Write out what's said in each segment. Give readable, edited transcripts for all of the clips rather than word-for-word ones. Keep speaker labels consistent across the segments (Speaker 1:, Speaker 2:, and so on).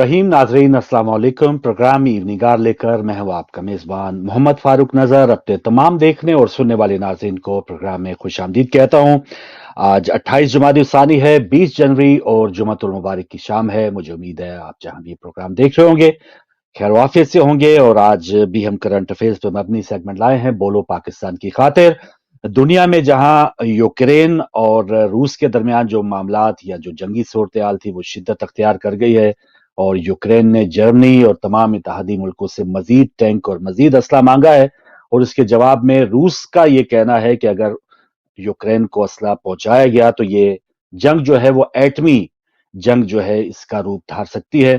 Speaker 1: रहीम नाजरीन अस्सलाम वालेकुम। प्रोग्राम इवनिंग आवर लेकर मैं हूं आपका मेजबान मोहम्मद फारूक नजर अपने तमाम देखने और सुनने वाले नाजरीन को प्रोग्राम में खुश आमदीद कहता हूं। आज 28 जुमादी सानी है, 20 जनवरी और जुमातुल मुबारक की शाम है। मुझे उम्मीद है आप जहां भी प्रोग्राम देख रहे होंगे खैर वाफियत से होंगे। और आज भी हम करंट अफेयर्स पर मबनी सेगमेंट लाए हैं, बोलो पाकिस्तान की खातिर। दुनिया में जहां यूक्रेन और रूस के दरमियान जो मामलात या जो जंगी सूरत हाल थी वो शिद्दत अख्तियार कर गई है और यूक्रेन ने जर्मनी और तमाम इत्तेहादी मुल्कों से मजीद टैंक और मजीद असला मांगा है। और इसके जवाब में रूस का ये कहना है कि अगर यूक्रेन को असला पहुंचाया गया तो ये जंग जो है वो एटमी जंग जो है इसका रूप धार सकती है।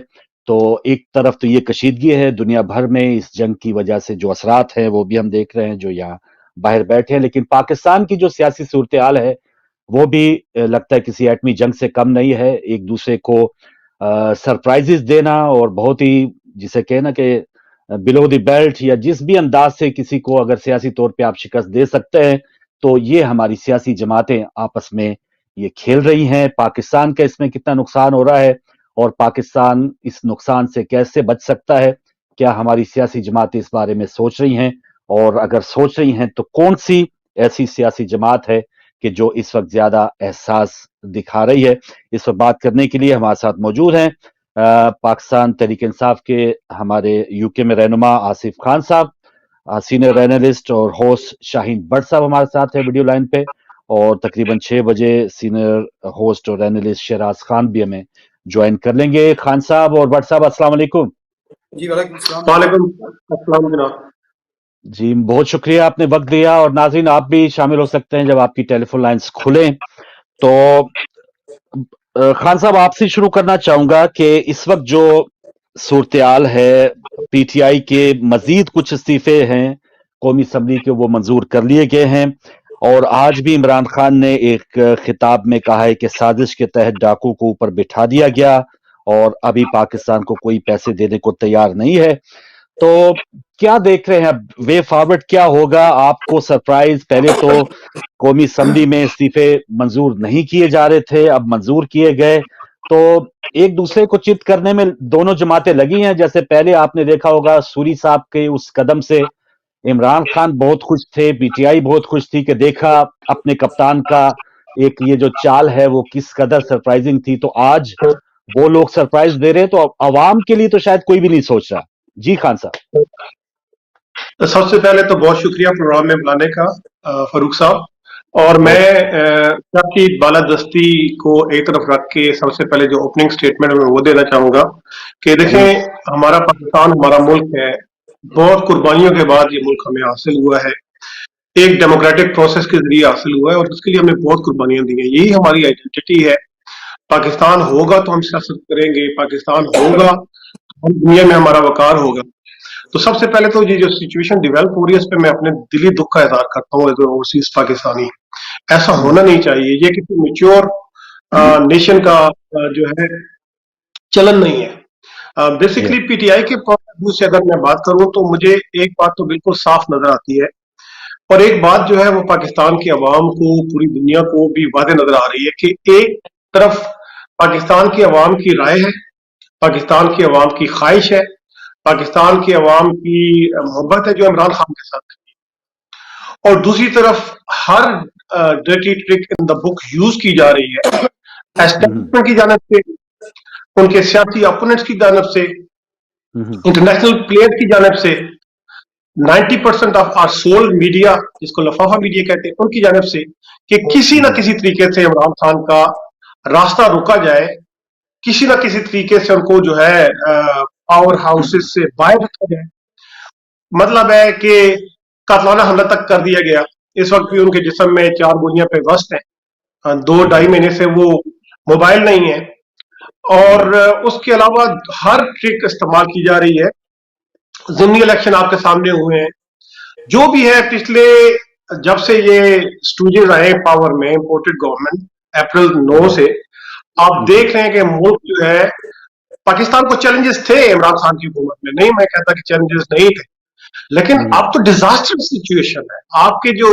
Speaker 1: तो एक तरफ तो ये कशीदगी है दुनिया भर में, इस जंग की वजह से जो असरात हैं वो भी हम देख रहे हैं जो यहाँ बाहर बैठे हैं। लेकिन पाकिस्तान की जो सियासी सूरत हाल है वो भी लगता है किसी एटमी जंग से कम नहीं है। एक दूसरे को सरप्राइजेस देना और बहुत ही जिसे कहना कि बिलो द बेल्ट या जिस भी अंदाज से किसी को अगर सियासी तौर पे आप शिकस्त दे सकते हैं तो ये हमारी सियासी जमातें आपस में ये खेल रही हैं। पाकिस्तान का इसमें कितना नुकसान हो रहा है और पाकिस्तान इस नुकसान से कैसे बच सकता है, क्या हमारी सियासी जमातें इस बारे में सोच रही हैं? और अगर सोच रही हैं तो कौन सी ऐसी सियासी जमात है कि जो इस वक्त ज्यादा एहसास दिखा रही है? इस वक्त बात करने के लिए हमारे साथ मौजूद हैं पाकिस्तान तहरीक इंसाफ के हमारे यूके में रहनुमा आसिफ खान साहब, सीनियर एनालिस्ट और होस्ट शाहीन भट्ट साहब हमारे साथ है वीडियो लाइन पे, और तकरीबन 6 बजे सीनियर होस्ट और एनालिस्ट शहराज खान भी हमें ज्वाइन कर लेंगे। खान साहब और भट्ट साहब अस्सलाम वालेकुम।
Speaker 2: जी वालेकुम अस्सलाम जनाब।
Speaker 1: जी बहुत शुक्रिया आपने वक्त दिया। और नाज़रीन आप भी शामिल हो सकते हैं जब आपकी टेलीफोन लाइंस खुलें। तो खान साहब आपसे शुरू करना चाहूंगा कि इस वक्त जो सूरत हाल है, पीटीआई के मजीद कुछ इस्तीफे हैं कौमी असम्बली के वो मंजूर कर लिए गए हैं और आज भी इमरान खान ने एक खिताब में कहा है कि साजिश के तहत डाकू को ऊपर बिठा दिया गया और अभी पाकिस्तान को कोई पैसे देने को तैयार नहीं है। तो क्या देख रहे हैं अब वे फॉरवर्ड क्या होगा? आपको सरप्राइज, पहले तो कौमी असम्बली में इस्तीफे मंजूर नहीं किए जा रहे थे, अब मंजूर किए गए, तो एक दूसरे को चित करने में दोनों जमातें लगी हैं। जैसे पहले आपने देखा होगा सूरी साहब के उस कदम से इमरान खान बहुत खुश थे, पीटीआई बहुत खुश थी कि देखा अपने कप्तान का एक ये जो चाल है वो किस कदर सरप्राइजिंग थी। तो आज वो लोग सरप्राइज दे रहे हैं तो अवाम के लिए तो शायद कोई भी नहीं सोच रहा। जी खान साहब।
Speaker 2: तो सबसे पहले तो बहुत शुक्रिया प्रोग्राम में बुलाने का फारूक साहब। और मैं आपकी बालादस्ती को एक तरफ रख के सबसे पहले जो ओपनिंग स्टेटमेंट में वो देना चाहूंगा कि देखें हमारा पाकिस्तान हमारा मुल्क है, बहुत कुर्बानियों के बाद ये मुल्क हमें हासिल हुआ है, एक डेमोक्रेटिक प्रोसेस के जरिए हासिल हुआ है और उसके लिए हमने बहुत कुर्बानियां दी हैं। यही हमारी आइडेंटिटी है। पाकिस्तान होगा तो हम सियासत करेंगे, पाकिस्तान होगा तो हम दुनिया में हमारा वकार होगा। तो सबसे पहले तो ये जो सिचुएशन डेवलप हो रही है इस पे मैं अपने दिली दुख का इजहार करता हूँ एज ओवरसीज पाकिस्तानी। ऐसा होना नहीं चाहिए, ये किसी मेच्योर नेशन का जो है चलन नहीं है। बेसिकली पीटीआई के पॉइंट ऑफ व्यू से अगर मैं बात करूं तो मुझे एक बात तो बिल्कुल साफ नजर आती है और एक बात जो है वो पाकिस्तान की आवाम को, पूरी दुनिया को भी वादे नजर आ रही है कि एक तरफ पाकिस्तान की आवाम की राय है, पाकिस्तान की आवाम की ख्वाहिश है, पाकिस्तान की आवाम की मोहब्बत है जो इमरान खान के साथ है, और दूसरी तरफ हर dirty trick in the book use की जा रही है एस्टेब्लिशमेंट की जानिब से, उनके सियासी अपोनेंट्स की जानिब से, इंटरनेशनल प्लेयर्स की जानिब से, 90% ऑफ आर सोल्ड मीडिया जिसको लफाफा मीडिया कहते हैं उनकी जानिब से, कि किसी ना किसी तरीके से इमरान खान का रास्ता रोका जाए, किसी ना किसी तरीके से उनको जो है पावर हाउसेस से बाहर रखा जाए। मतलब है कि कातलाना हमला तक कर दिया गया। इस वक्त भी उनके जिस्म में 4 गोलियां पे वस्त हैं, 2-2.5 महीने से वो मोबाइल नहीं है और उसके अलावा हर ट्रिक इस्तेमाल की जा रही है। ज़िमनी इलेक्शन आपके सामने हुए हैं, जो भी है पिछले जब से ये स्टूडेंट आए पावर में, इंपोर्टेड गवर्नमेंट अप्रैल 9 से आप देख रहे हैं कि मुल्क जो है, पाकिस्तान को चैलेंजेस थे इमरान खान की हुकूमत में, नहीं मैं कहता कि चैलेंजेस नहीं थे, लेकिन अब तो डिजास्टर सिचुएशन है। आपके जो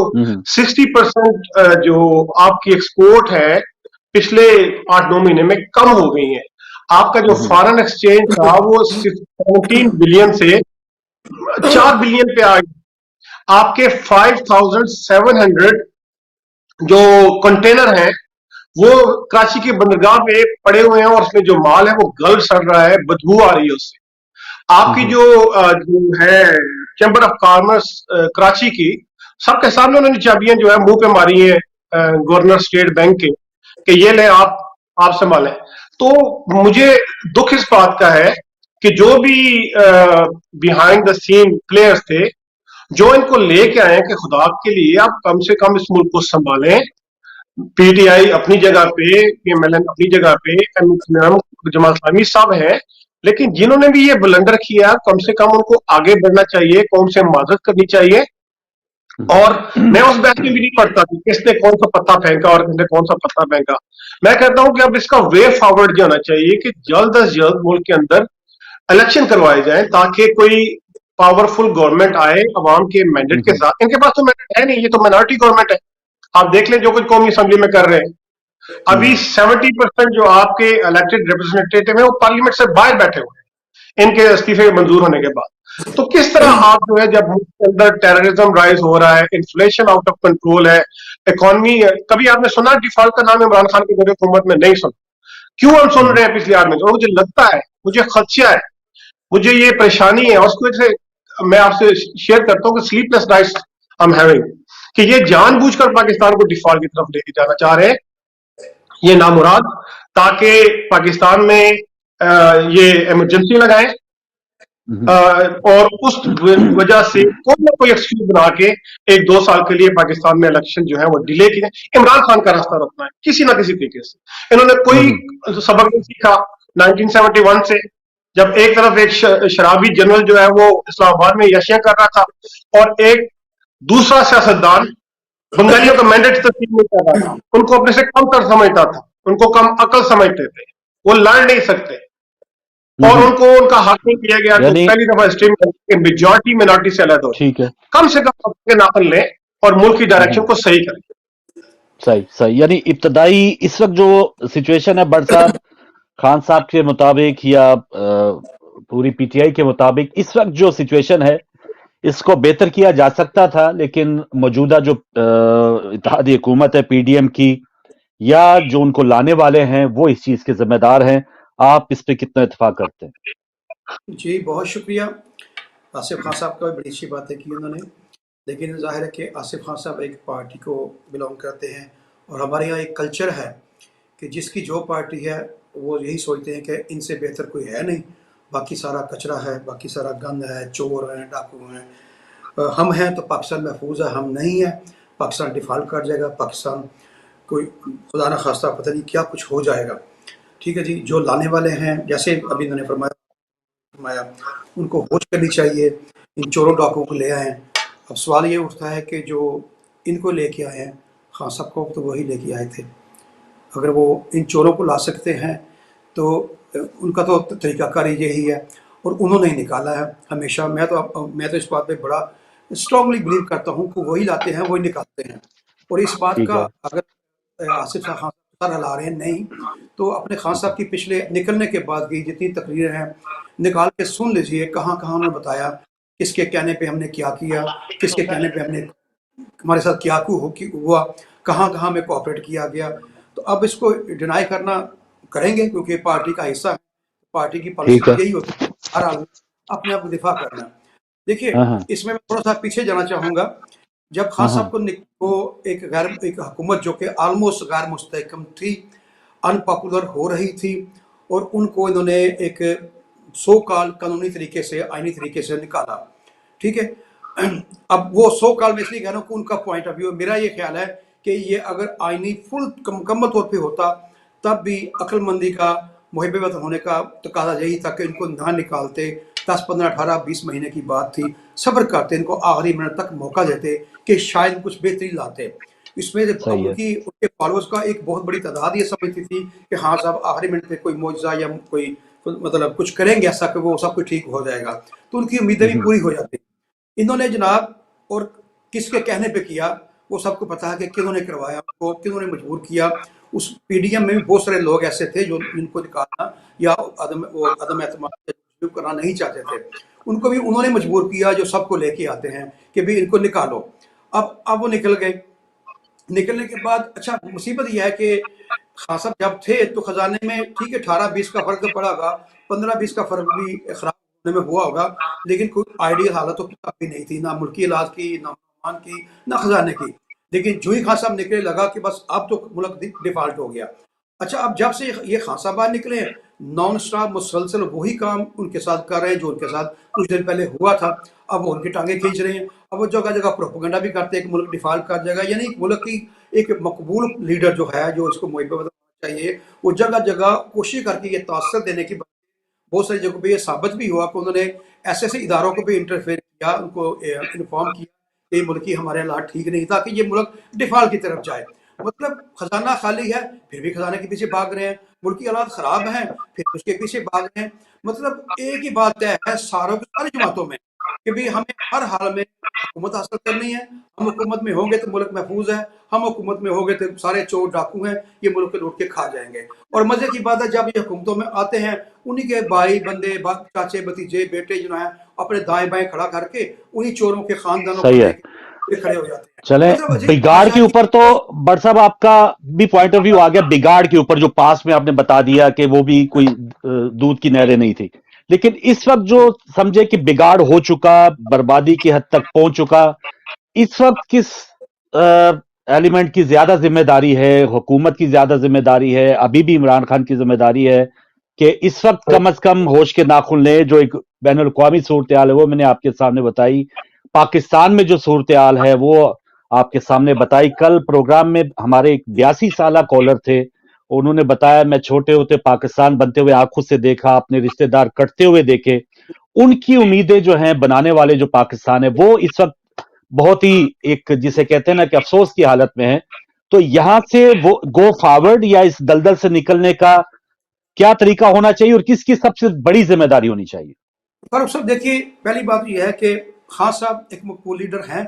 Speaker 2: 60% जो आपकी एक्सपोर्ट है पिछले 8-9 महीने में कम हो गई है। आपका जो फॉरेन एक्सचेंज था वो 17 बिलियन से 4 बिलियन पे आ गया। आपके 5700 जो कंटेनर हैं वो कराची के बंदरगाह पे पड़े हुए हैं और उसमें जो माल है वो गल सड़ रहा है, बदबू आ रही है उससे। आपकी जो है चैम्बर ऑफ कॉमर्स कराची की, सबके सामने उन्होंने चाबियां जो है मुंह पे मारी है गवर्नर स्टेट बैंक के कि ये ले आप संभालें। तो मुझे दुख इस बात का है कि जो भी बिहाइंड द सीन प्लेयर्स थे जो इनको लेके आए कि खुदा के लिए आप कम से कम इस मुल्क को संभालें, पीटीआई अपनी जगह पे, पीएमएलएन अपनी जगह पे, जमात इस्लामी सब है, लेकिन जिन्होंने भी ये ब्लंडर किया कम से कम उनको आगे बढ़ना चाहिए, कौन से मदद करनी चाहिए। और मैं उस बहस में भी नहीं पढ़ता कि किसने कौन सा पत्ता फेंका और किसने कौन सा पत्ता फेंका। मैं कहता हूं कि अब इसका वे फॉरवर्ड जो होना चाहिए कि जल्द अज जल्द मुल्क के अंदर इलेक्शन करवाए जाए ताकि कोई पावरफुल गवर्नमेंट आए अवाम के मैंडेट के साथ। इनके पास तो मैंडेट है नहीं, ये तो माइनॉरिटी गवर्नमेंट है। आप देख लें जो कुछ कौमी असेंबली में कर रहे हैं। अभी 70% जो आपके इलेक्टेड रिप्रेजेंटेटिव है वो पार्लियामेंट से बाहर बैठे हुए हैं इनके इस्तीफे मंजूर होने के बाद। तो किस तरह आप जो है जब मुल्क के अंदर टेररिज्म राइज हो रहा है, इन्फ्लेशन आउट ऑफ कंट्रोल है, इकोनॉमी, कभी आपने सुना डिफॉल्ट का नाम इमरान खान की दौरे हुकूमत में? नहीं सुना। क्यों हम सुन रहे हैं पिछले 8 महीने? और मुझे लगता है, मुझे खदशा है, मुझे ये परेशानी है, उसकी वजह से मैं आपसे शेयर करता हूँ कि sleepless nights I am having, कि ये जानबूझकर पाकिस्तान को डिफॉल्ट की तरफ लेके जाना चाह रहे हैं ये नामुराद, ताकि पाकिस्तान में ये इमरजेंसी लगाएं और उस वजह से कोई ना कोई एक्सक्यूज बना के 1-2 साल के लिए पाकिस्तान में इलेक्शन जो है वो डिले किए, इमरान खान का रास्ता रोकना है किसी ना किसी तरीके से। इन्होंने कोई सबक नहीं सीखा 1971 से, जब एक तरफ एक शराबी जनरल जो है वो इस्लामाबाद में यशियां कर रहा था और एक दूसरा सियासतदान बंगालियों का मैंडेट तस्लीम नहीं कर रहा था, उनको अपने से कम तर समझता था, उनको कम अकल समझते थे, वो लड़ नहीं सकते और उनको उनका हक नहीं किया गया। तो पहली दफा हिस्ट्री में मेजॉरिटी मिनॉरिटी से अलग हो, ठीक है, कम से कम अपने नाकल लें और मुल्क की डायरेक्शन को सही करें।
Speaker 1: सही सही, यानी इब्तदाई इस वक्त जो सिचुएशन है बट साहब खान साहब के मुताबिक या पूरी पीटीआई के मुताबिक इस वक्त जो सिचुएशन है इसको बेहतर किया जा सकता था, लेकिन मौजूदा जो इत्तेहादी हुकूमत है पीडीएम की या जो उनको लाने वाले हैं वो इस चीज के जिम्मेदार हैं। आप इस पे कितना इत्तेफाक करते हैं?
Speaker 3: जी बहुत शुक्रिया। आसिफ खान साहब का बड़ी अच्छी बातें की उन्होंने, लेकिन जाहिर है कि आसिफ खान साहब एक पार्टी को बिलोंग करते हैं और हमारे यहाँ एक कल्चर है कि जिसकी जो पार्टी है वो यही सोचते हैं कि इनसे बेहतर कोई है नहीं, बाकी सारा कचरा है, बाकी सारा गंद है, चोर हैं, डाकू हैं। हम हैं तो पाकिस्तान महफूज है, हम नहीं है पाकिस्तान डिफॉल्ट कर जाएगा, पाकिस्तान कोई खुदा न खास्ता पता नहीं क्या कुछ हो जाएगा। ठीक है जी, जो लाने वाले हैं जैसे अभी इन्होंने फरमाया उनको होश करनी चाहिए, इन चोरों डाकुओं को ले आए। अब सवाल ये उठता है कि जो इनको लेके आए हैं खान साहब को तो वही लेके आए थे, अगर वो इन चोरों को ला सकते हैं तो उनका तो तरीकाकार यही है और उन्होंने ही निकाला है हमेशा। मैं तो इस बात पे बड़ा स्ट्रांगली बिलीव करता हूँ कि वही लाते हैं वही निकालते हैं। और इस बात का अगर आसिफ साहब सर हिला रहे हैं नहीं तो अपने खान साहब की पिछले निकलने के बाद की जितनी तकरीरें हैं निकाल के सुन लीजिए, कहाँ कहाँ उन्होंने बताया किसके कहने पे हमने क्या किया, किसके कहने पे हमने हमारे साथ क्या हुआ, कहाँ कहाँ में कोऑपरेट किया गया। तो अब इसको डिनाई करना करेंगे क्योंकि पार्टी का हिस्सा है, पार्टी की पॉलिसी यही होती है हर हाल में अपने आप को दिफा करना। देखिए इसमें मैं थोड़ा सा पीछे जाना चाहूँगा। जब खान साहब को एक हुकूमत जो कि आलमोस्ट गैर मुस्तहकम थी, अनपॉपुलर हो रही थी और उनको इन्होंने एक सो काल कानूनी तरीके से आईनी तरीके से निकाला। ठीक है, अब वो सो काल में इसलिए कह रहा हूँ कि उनका पॉइंट ऑफ व्यू, मेरा ये ख्याल है कि ये अगर आईनी फुल मुकम्मल तौर पे होता तब भी अक्लमंदी का मुहिब वतन होने का तकाजा यही था कि इनको ना निकालते। 10, 15, 18, 20 महीने की बात थी, सब्र करते, इनको आखिरी मिनट तक मौका देते कि शायद कुछ बेहतरी लाते। इसमें उनके फॉलोअर्स का एक बहुत बड़ी तादाद ये समझती थी कि हाँ साहब आखिरी मिनट पे कोई मौजज़ा या कोई मतलब कुछ करेंगे ऐसा कि वो सब कुछ ठीक हो जाएगा, तो उनकी उम्मीदें भी पूरी हो जाती। इन्होंने जनाब और किसके कहने पे किया वो सबको पता है कि किन्होंने करवाया, उनको किन्होंने मजबूर किया। उस पीडीएम में भी बहुत सारे लोग ऐसे थे जो इनको निकालना या अदम एतमाद करना नहीं चाहते थे, उनको भी उन्होंने मजबूर किया, जो सबको लेके आते हैं कि भी इनको निकालो। अब वो निकल गए। निकलने के बाद अच्छा मुसीबत यह है कि खान साहब जब थे तो खजाने में ठीक है 18-20 का फर्क तो पड़ा होगा, 15-20 का फर्क भी खराब होने में हुआ होगा, लेकिन कोई आइडियल हालत तो अभी नहीं थी, ना मुल्की इलाज की, ना मान की, ना खजाने की। लेकिन जो ही खान साहब निकले लगा कि बस अब तो मुल्क डिफॉल्ट हो गया। अच्छा अब जब से ये खान साहब बाहर निकले नॉन स्टॉप मुसलसल वही काम उनके साथ कर रहे हैं जो उनके साथ कुछ दिन पहले हुआ था। अब वो उनकी टांगे खींच रहे हैं, अब वो जगह जगह प्रोपेगेंडा भी करते हैं कि मुल्क डिफॉल्ट कर जाएगा, यानी मुल्क की एक मकबूल लीडर जो है, जो इसको मुहिब बनाना चाहिए, वो जगह जगह कोशिश करके ये तासर देने की बहुत सारी जगहों पे ये साबित भी हुआ कि उन्होंने ऐसे ऐसे इदारों को भी इंटरफेयर किया, उनको इन्फॉर्म किया कि मुल्क की हमारे हालात ठीक नहीं, ताकि ये मुल्क डिफॉल्ट की तरफ जाए। मतलब खजाना खाली है फिर भी खजाने के पीछे भाग रहे हैं, मुल्क की हालात खराब हैं फिर उसके पीछे भाग रहे हैं। मतलब एक ही बात तय है सारी जमातों में कि भी हमें हर हाल में हुकूमत हासिल करनी है। हम हुकूमत में होंगे तो मुल्क महफूज है, हम हुकूमत में होंगे तो सारे चोर डाकू हैं ये मुल्क के लूट के खा जाएंगे। और मजे की बात है जब ये हुकूमतों में आते हैं उन्हीं के भाई बंदे चाचे भतीजे बेटे जो है अपने दाएं बाएं खड़ा करके उन्हीं चोरों के खानदानों
Speaker 1: सही है।
Speaker 3: पर खड़े हो जाते हैं।
Speaker 1: चले
Speaker 3: मतलब अजीब
Speaker 1: बिगाड़
Speaker 3: बात
Speaker 1: के
Speaker 3: है
Speaker 1: ऊपर तो बट साहब आपका भी पॉइंट ऑफ व्यू आ गया बिगाड़ के ऊपर, जो पास में आपने बता दिया कि वो भी कोई दूध की नहरें नहीं थी, लेकिन इस वक्त जो समझे कि बिगाड़ हो चुका, बर्बादी की हद तक पहुंच चुका, इस वक्त किस एलिमेंट की ज्यादा जिम्मेदारी है? हुकूमत की ज्यादा जिम्मेदारी है, अभी भी इमरान खान की जिम्मेदारी है कि इस वक्त कम अज कम होश के नाखुन ले? जो एक बैनुल अक़वामी सूरत हाल है वो मैंने आपके सामने बताई, पाकिस्तान में जो सूरत हाल है वो आपके सामने बताई। कल प्रोग्राम में हमारे एक 82 साल कॉलर थे, उन्होंने बताया मैं छोटे होते पाकिस्तान बनते हुए आंखों से देखा, अपने रिश्तेदार कटते हुए देखे। उनकी उम्मीदें जो हैं बनाने वाले जो पाकिस्तान है वो इस वक्त बहुत ही एक जिसे कहते हैं ना कि अफसोस की हालत में है। तो यहां से वो गो फॉरवर्ड या इस दलदल से निकलने का क्या तरीका होना चाहिए और किसकी सबसे बड़ी जिम्मेदारी होनी चाहिए?
Speaker 3: फारूक साहब देखिए पहली बात यह है कि खान साहब एक मकबूल लीडर हैं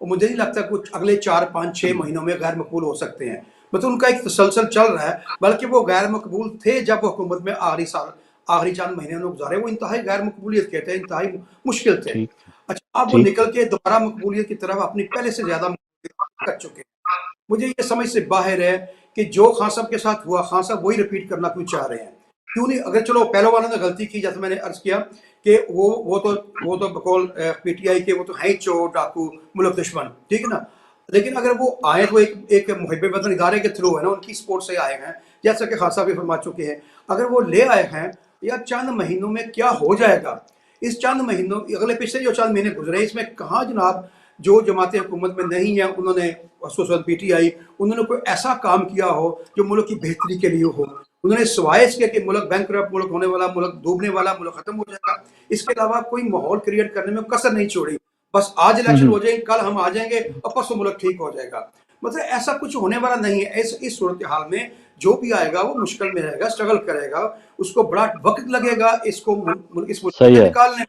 Speaker 3: और मुझे नहीं लगता कुछ अगले 4-5-6 महीनों में गैर मकबूल हो सकते हैं। मतलब उनका एक तसलसल चल रहा है, बल्कि वो गैर मकबूल थे जब वो हुकूमत में आखिरी चंद महीने उन्होंने गुजारे, वो इंतहाई गैर मकबूलियत के थे, इंतहाई मुश्किल थे।
Speaker 1: ठीक
Speaker 3: अच्छा अब वो
Speaker 1: ठीक
Speaker 3: निकल के दोबारा मकबूलियत की तरफ अपनी पहले से ज्यादा मकबूलियत कर चुके हैं। मुझे ये समझ से बाहर है कि जो खान साहब के साथ हुआ खान साहब वही रिपीट करना क्यों चाह रहे हैं, क्यों नहीं? अगर चलो पहले वालों ने गलती की, जैसे मैंने अर्ज किया कि वो तो बकौल पीटीआई के वो तो है ही चोर डाकू मुल्क दुश्मन, ठीक है ना। लेकिन अगर वो आए तो एक मुहिब वतन इदारे के थ्रू है ना, उनकी सपोर्ट से आए हैं, जैसा कि खान साहब भी फरमा चुके हैं। अगर वो ले आए हैं या चंद महीनों में क्या हो जाएगा, इस चंद महीनों अगले पिछले जो चंद महीने गुजरे इसमें कहाँ जनाब जो जमातें हुकूमत में नहीं है उन्होंने पीटीआई उन्होंने कोई ऐसा काम किया हो जो मुल्क की बेहतरी के लिए हो। उन्होंने सिवाय इसके कि मुल्क बैंकरप्ट, मुल्क होने वाला, मुल्क डूबने वाला, मुल्क खत्म हो जाएगा, इसके अलावा कोई माहौल क्रिएट करने में कसर नहीं छोड़ी। बस आज इलेक्शन हो जाएंगे, कल हम आ जाएंगे और परसों मुल्क ठीक हो जाएगा। मतलब ऐसा कुछ होने वाला नहीं है। इस सूरत हाल में जो भी आएगा वो मुश्किल में रहेगा, स्ट्रगल करेगा, उसको बड़ा वक्त लगेगा इस मुल्क
Speaker 1: सही
Speaker 3: से
Speaker 1: है।
Speaker 3: निकालने।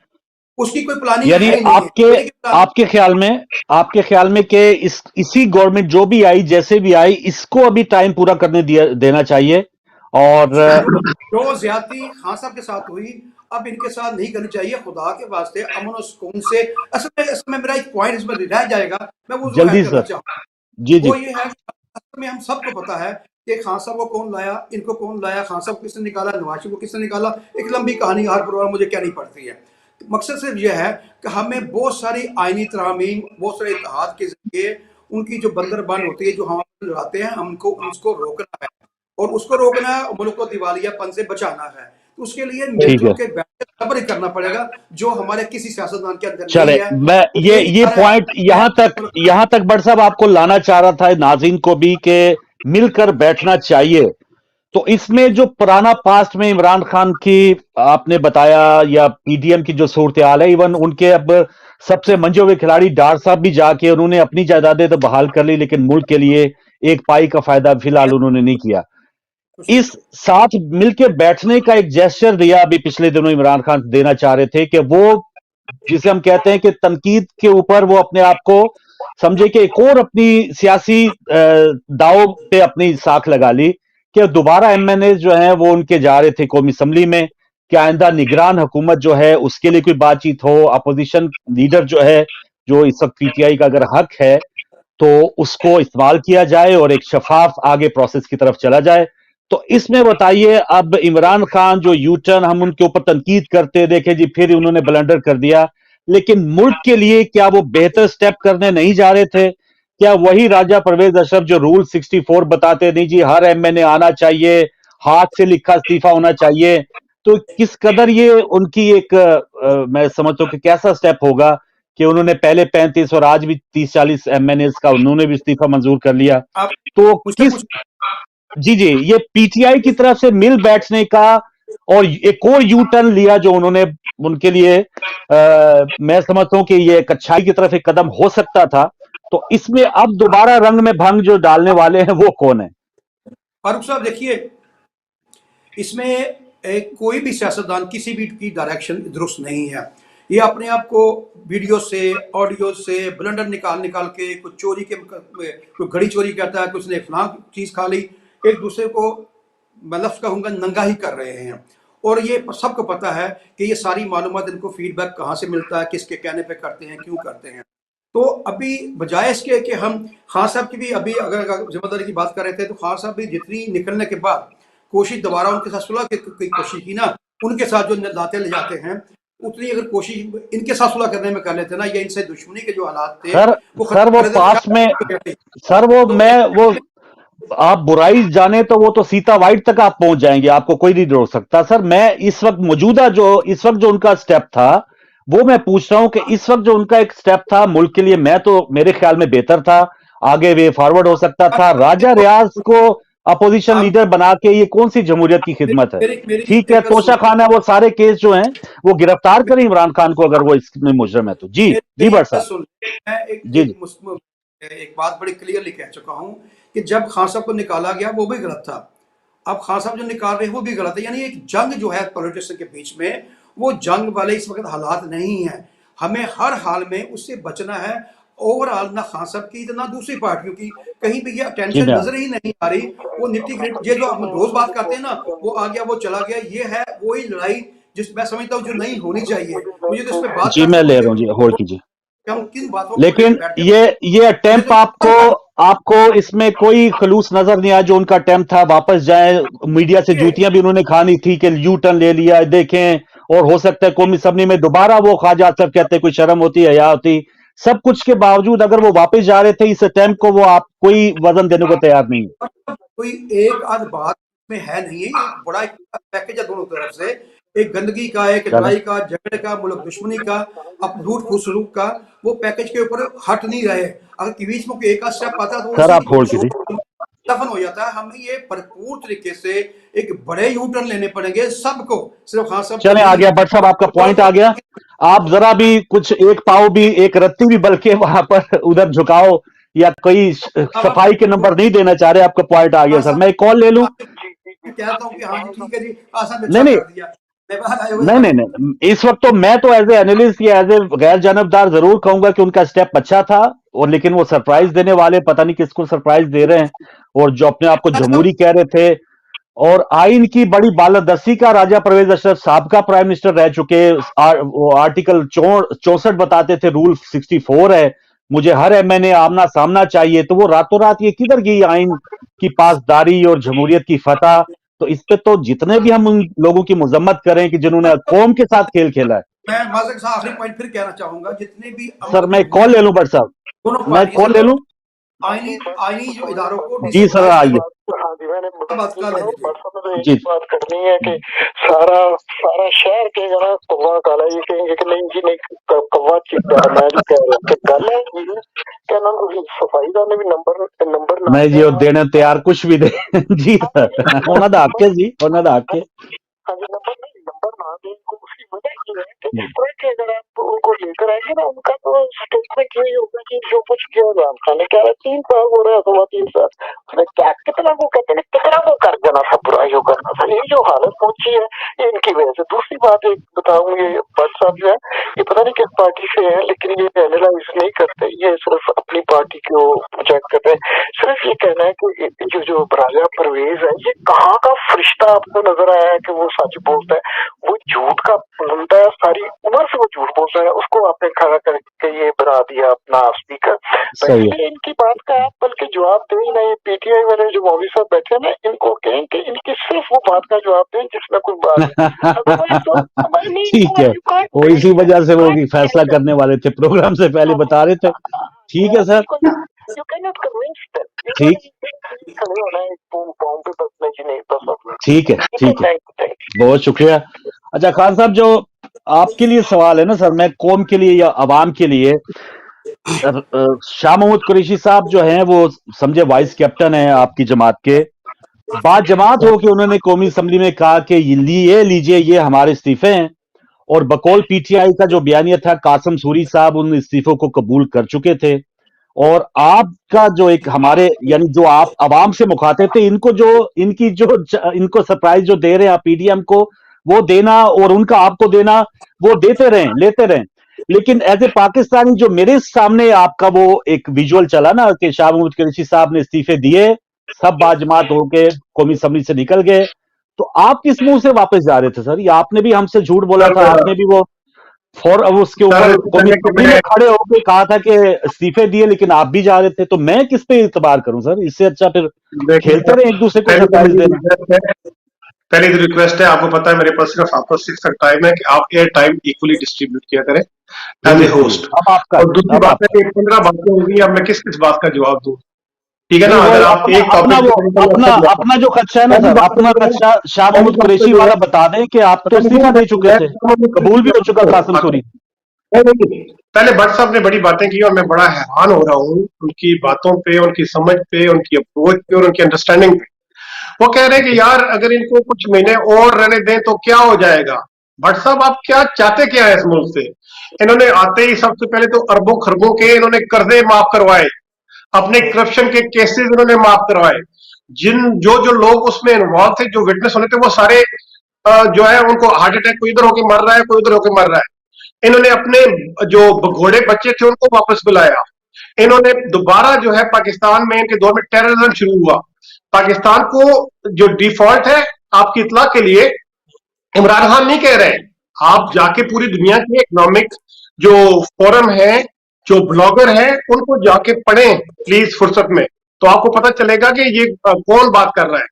Speaker 3: उसकी कोई प्लानिंग
Speaker 1: यानी
Speaker 3: है ही नहीं है।
Speaker 1: आपके ख्याल में कि इसी गवर्नमेंट जो भी आई जैसे भी आई इसको अभी टाइम पूरा करने देना चाहिए और
Speaker 3: जो ज्यादती खान साहब के साथ हुई अब इनके साथ नहीं करनी चाहिए। खुदा के वास्ते अमन और सुकून से असल में मेरा एक पॉइंट इसमें रह जाएगा, मैं वो
Speaker 1: जल्दी
Speaker 3: करना
Speaker 1: सर।
Speaker 3: चाहूँ।
Speaker 1: जी जी
Speaker 3: वो ये है कि असल में हम सबको पता है कि खान साहब को कौन लाया, इनको कौन लाया, खान साहब को किसने निकाला, नवाज शरीफ को किसने निकाला, एक लंबी कहानी हर प्रोग्राम मुझे कहनी पड़ती है। मकसद सिर्फ यह है कि हमें बहुत सारी आईनी तरामीम, बहुत सारे इत्तेहाद के जरिए उनकी जो बंदरबान होती है जो हम लड़ाते हैं हमको उसको रोकना है, और उसको रोकना है मुल्क को दिवालियापन से बचाना है। तो उसके लिए मिलजुल के बैठ सब्र करना पड़ेगा जो हमारे किसी सियासतदान के अंदर
Speaker 1: चले
Speaker 3: नहीं है।
Speaker 1: मैं ये
Speaker 3: इदारा है,
Speaker 1: पॉइंट यहां तक बट साहब आपको लाना चाह रहा था नाज़रीन को भी कि मिलकर बैठना चाहिए। तो इसमें जो पुराना पास्ट में इमरान खान की आपने बताया या पीडीएम की जो सूरत हाल है, इवन उनके अब सबसे मंजे हुए खिलाड़ी डार साहब भी जाके उन्होंने अपनी जायदादें तो बहाल कर ली लेकिन मुल्क के लिए एक पाई का फायदा फिलहाल उन्होंने नहीं किया। इस साथ मिलकर बैठने का एक जेस्चर दिया अभी पिछले दिनों इमरान खान देना चाह रहे थे कि वो जिसे हम कहते हैं कि तनकीद के ऊपर वो अपने आप को समझे कि एक और अपनी सियासी दाव पे अपनी साख लगा ली कि दोबारा एमएनए जो है वो उनके जा रहे थे कौमी असम्बली में कि आइंदा निगरान हुकूमत जो है उसके लिए कोई बातचीत हो, अपोजिशन लीडर जो है, जो इस वक्त पीटीआई का अगर हक है तो उसको इस्तेमाल किया जाए और एक शफाफ आगे प्रोसेस की तरफ चला जाए। तो इसमें बताइए, अब इमरान खान जो यू टर्न हम उनके ऊपर तनकीद करते देखे जी, फिर उन्होंने ब्लंडर कर दिया, लेकिन मुल्क के लिए क्या वो बेहतर स्टेप करने नहीं जा रहे थे? क्या वही राजा परवेज अशरफ जो रूल 64 बताते नहीं जी हर एमएनए आना चाहिए, हाथ से लिखा इस्तीफा होना चाहिए, तो किस कदर ये उनकी एक मैं समझता हूं कि कैसा स्टेप होगा कि उन्होंने पहले 35 और आज भी 30-40 एमएनए का उन्होंने भी इस्तीफा मंजूर कर लिया,
Speaker 3: आप
Speaker 1: तो
Speaker 3: मुझसे
Speaker 1: किस
Speaker 3: पूछ
Speaker 1: जी जी ये पीटीआई की तरफ से मिल बैठने का और एक और यू टर्न लिया जो उन्होंने उनके लिए मैं समझता हूं कि ये एक अच्छाई की तरफ एक कदम हो सकता था, तो इसमें अब दोबारा रंग में भंग जो डालने वाले हैं वो कौन है?
Speaker 3: फारूक साहब देखिए, इसमें कोई भी सियासतदान किसी भी की डायरेक्शन दुरुस्त नहीं है। ये अपने आप को वीडियो से ऑडियो से ब्लंडर निकाल निकाल के कुछ चोरी के कोई घड़ी चोरी कहता है कि उसने फलां चीज़ खा ली, एक दूसरे को मैं लफ्ज़ कहूँगा नंगा ही कर रहे हैं। और ये सबको पता है कि ये सारी मालूमात इनको फीडबैक कहाँ से मिलता है, किसके कहने पे करते हैं, क्यों करते हैं। तो अभी बजाय इसके कि हम खान साहब की भी अभी अगर जिम्मेदारी की बात कर रहे थे, तो खान साहब भी जितनी निकलने के बाद कोशिश दोबारा उनके साथ सुलह की कोशिश की ना, उनके साथ जो लाते ले जाते हैं, उतनी अगर कोशिश इनके साथ सुलह करने में कर लेते ना, या इनसे दुश्मनी के जो हालात थे
Speaker 1: सर
Speaker 3: वो
Speaker 1: सर वो पास में सर वो
Speaker 3: तो
Speaker 1: मैं वो आप बुराई जाने तो वो तो सीता वाइट तक आप पहुंच जाएंगे, आपको कोई नहीं रोक सकता। सर मैं इस वक्त मौजूदा जो इस वक्त जो उनका स्टेप था वो मैं पूछ रहा हूं कि इस वक्त जो उनका एक स्टेप था मुल्क के लिए, मैं तो मेरे ख्याल में बेहतर था, आगे वे फॉरवर्ड हो सकता था। राजा रियाज को अपोजिशन लीडर बना के ये कौन सी जमहूरियत की खिदमत है? ठीक है, तोशा खान है, वो सारे केस जो हैं वो गिरफ्तार करें इमरान खान को अगर वो इसमें मुजरम है तो। जी जी भट्ट साहब।
Speaker 3: मैं
Speaker 1: जी जी
Speaker 3: एक बात बड़ी क्लियरली कह चुका हूं कि जब खान साहब को निकाला गया वो भी गलत था, अब खान साहब जो निकाल रहे हैं वो भी गलत है। यानी एक जंग जो है पॉलिटिशियन के बीच में, वो जंग वाले इस वक्त हालात नहीं है। हमें हर हाल में उससे बचना है। ओवरऑल ना खान साहब की ना दूसरी पार्टियों की कहीं भी ये अटेंशन नजर ही नहीं आ रही। वो निट्टी ग्रिट ये जो हम रोज बात करते हैं ना, वो आ गया वो चला गया, ये है वही लड़ाई जिस मैं समझता हूँ जो नहीं होनी चाहिए। मुझे तो इस पे बात
Speaker 1: जी मैं ले रहा हूँ जी, होल्ड कीजिए।
Speaker 3: हम किन बातों
Speaker 1: लेकिन ये अटेम्प्ट आपको इसमें कोई खलूस नजर नहीं आया जो उनका अटेम्प्ट था वापस जाए, मीडिया से जूतियां भी उन्होंने खानी थी कि यू टर्न ले लिया देखें, और हो सकता है कौमी असम्बली में दोबारा वो ख्वाजा आसफ कहते कोई शर्म होती है या होती, सब कुछ के बावजूद अगर वो वापस जा रहे थे इस अटेम्प्ट को, वो आप कोई वजन देने को तैयार नहीं है।
Speaker 3: कोई एक आध बात में है नहीं है, ये बड़ा पैकेज है दोनों तरफ से, एक गंदगी का, एक लड़ाई का, झगड़े का, मुल्क दुश्मनी का, अब लूट खुसलूक का, वो पैकेज के ऊपर हट नहीं रहे। अगर बीच में एक आध स्टेप आता तो
Speaker 1: सर आप होल्ड कीजिए,
Speaker 3: दफन हो जाता है। हमें ये भरपूर तरीके से एक बड़े यू टर्न लेने पड़ेंगे सबको, सिर्फ खान साहब
Speaker 1: चले आ गया भट्ट साहब, आपका पॉइंट आ गया। आप जरा भी कुछ एक पाव भी एक रत्ती भी बल्कि वहां पर उधर झुकाओ या कोई सफाई के नंबर नहीं देना चाह रहे, आपका पॉइंट आ गया। सर मैं एक कॉल ले लूं?
Speaker 3: कहता हूं कि हाँ जी ठीक है जी, आसान
Speaker 1: नहीं नहीं
Speaker 3: कर दिया
Speaker 1: नहीं नहीं, इस वक्त तो मैं तो एज ए एनालिस्ट या एज ए गैर जानबदार जरूर कहूंगा कि उनका स्टेप अच्छा था, और लेकिन वो सरप्राइज देने वाले पता नहीं किसको सरप्राइज दे रहे हैं, और जो अपने आप को जमहूरी कह रहे थे और आइन की बड़ी बालादस्ती का राजा परवेज अशरफ साहब प्राइम मिनिस्टर रह चुके, वो आर्टिकल 64 बताते थे रूल 64 है, मुझे हर एमएनए आमना सामना चाहिए, तो वो रातों रात ये किधर गई आइन की पासदारी और जमहूरियत की फतह। तो इस पे तो जितने भी हम उन लोगों की मजम्मत करें कि जिन्होंने कौम के साथ खेल खेला है।
Speaker 3: मैं माज़िक साहब आखिरी पॉइंट फिर कहना चाहूंगा, जितने भी
Speaker 1: सर मैं कॉल ले लूं भट्ट साहब, मैं कॉल ले लूं?
Speaker 3: आईनी जो इदारों को
Speaker 1: जी सर आइए।
Speaker 4: हाँ जी, मैंने
Speaker 1: जी
Speaker 4: बात करनी है कि सारा सारा शहर कहेगा ना कौवा काला, ये कहेंगे कि नहीं जी नहीं कौवा चिट्टा है। मैं कह रहा हूँ कि गल है क्या नाम सफाई का भी नंबर
Speaker 1: नहीं जी, और देने तैयार कुछ भी दे जी सर ਉਹਨਾਂ ਦਾ हक है जी, ਉਹਨਾਂ ਦਾ हक है।
Speaker 4: हाँ जी, नंबर ना दे उसकी वजह ये है कि इस तरह के अगर आप उनको लेकर आएंगे ना, उनका तो स्टेटमेंट यही होगा कि जो कुछ किया इमरान खान ने, कह रहा है 3 साल हो रहा है, 3 साल उसने क्या कितना को कहते हैं, कितना को कर देना था, बुराइयों करना था, ये जो हालत पहुंची है ये इनकी वजह से। दूसरी बात एक बताऊं, ये भट्ट साहब जो है ये पता नहीं किस पार्टी से है, लेकिन ये एनालाइज नहीं करते, ये सिर्फ अपनी पार्टी को प्रोजेक्ट करते हैं। सिर्फ ये कहना है कि जो राजा परवेज है ये कहाँ का फरिश्ता आपको नजर आया है कि वो सच बोलता है, वो झूठ का बंदा है, सारी उम्र से वो झूठ बोल रहा है, उसको आपने खड़ा करके ये बना दिया अपना स्पीकर। तो इसलिए इनकी बात का आप बल्कि जवाब दे ही नहीं, पीटीआई वाले जो मौलवी साहब बैठे हैं ना, इनको कहें कि इनकी सिर्फ वो बात का जवाब दें जिसमें कोई बात
Speaker 1: ठीक है, वो इसी वजह से वो फैसला करने वाले थे, प्रोग्राम से पहले बता रहे थे। ठीक है sir,
Speaker 4: you can not convince them,
Speaker 1: ठीक,
Speaker 4: खड़े होना है फॉर्म पे बस नहीं, बस
Speaker 1: ठीक है, ठीक है, बहुत शुक्रिया। अच्छा खान साहब, जो आपके लिए सवाल है ना सर, मैं कौम के लिए या अवाम के लिए, शाह महमूद कुरैशी साहब जो हैं वो समझे वाइस कैप्टन है आपकी जमात के, बात जमात हो कि उन्होंने कौमी असम्बली में कहा कि ये लीजिए ये हमारे इस्तीफे हैं, और बकौल पीटीआई का जो बयानिया था कासिम सूरी साहब उन इस्तीफों को कबूल कर चुके थे, और आपका जो एक हमारे यानी जो आप अवाम से मुखातिब थे, इनको जो इनको सरप्राइज जो दे रहे हैं आप पीडीएम को, वो देना और उनका आपको देना, वो देते रहें, लेते रहें। लेकिन एज ए पाकिस्तानी जो मेरे सामने आपका वो एक विजुअल चला ना कि शाह महमूद कुरैशी साहब ने इस्तीफे दिए, सब बाजमात होके कौमी असम्बली से निकल गए, तो आप किस मुंह से वापस जा रहे थे सर? ये आपने भी हमसे झूठ बोला था, आपने भी वो उसके ऊपर कौमी असम्बली में खड़े होकर कहा था कि इस्तीफे दिए, लेकिन आप भी जा रहे थे, तो मैं किस पे इतबार करूं सर? इससे अच्छा फिर खेलते रहे एक दूसरे को सरप्राइज देना।
Speaker 2: पहली तो रिक्वेस्ट है, आपको पता है मेरे पास सिर्फ आपका 6 तक टाइम है कि आप एयर टाइम इक्वली डिस्ट्रीब्यूट किया करें एज ए होस्ट। और दूसरी बात है कि 15 बातें होगी, अब मैं किस बात का जवाब दूं? ठीक है ना, अगर आप एक
Speaker 1: अपना जो खर्चा है ना सर, अपना खर्चा शाह महमूद कुरैशी वाला बता दें कि आप तो इस्तीफा दे चुके थे, कबूल भी हो चुका कासिम सूरी।
Speaker 2: पहले भट्ट साहब ने बड़ी बातें की और मैं बड़ा हैरान हो रहा हूँ उनकी बातों पे, उनकी समझ पे, उनकी अप्रोच पे और उनकी अंडरस्टैंडिंग पे। वो कह रहे हैं कि यार अगर इनको कुछ महीने और रहने दें तो क्या हो जाएगा। भट्ट साहब आप क्या चाहते क्या है इस मुल्क से? इन्होंने आते ही सबसे पहले तो अरबों खरबों के इन्होंने कर्जे माफ करवाए, अपने करप्शन के केसेस इन्होंने माफ करवाए, जो लोग उसमें इन्वॉल्व थे, जो विटनेस होने थे, वो सारे जो है उनको हार्ट अटैक कोई इधर होके मर रहा है, कोई उधर होके मर रहा है। इन्होंने अपने जो घोड़े बच्चे थे उनको वापस बुलाया। इन्होंने दोबारा जो है पाकिस्तान में इनके दौर में टेररिज्म शुरू हुआ। पाकिस्तान को जो डिफॉल्ट है, आपकी इतला के लिए, इमरान खान नहीं कह रहे, आप जाके पूरी दुनिया के इकोनॉमिक जो फोरम है, जो ब्लॉगर हैं, उनको जाके पढ़ें प्लीज फुर्सत में, तो आपको पता चलेगा कि ये कौन बात कर रहा है।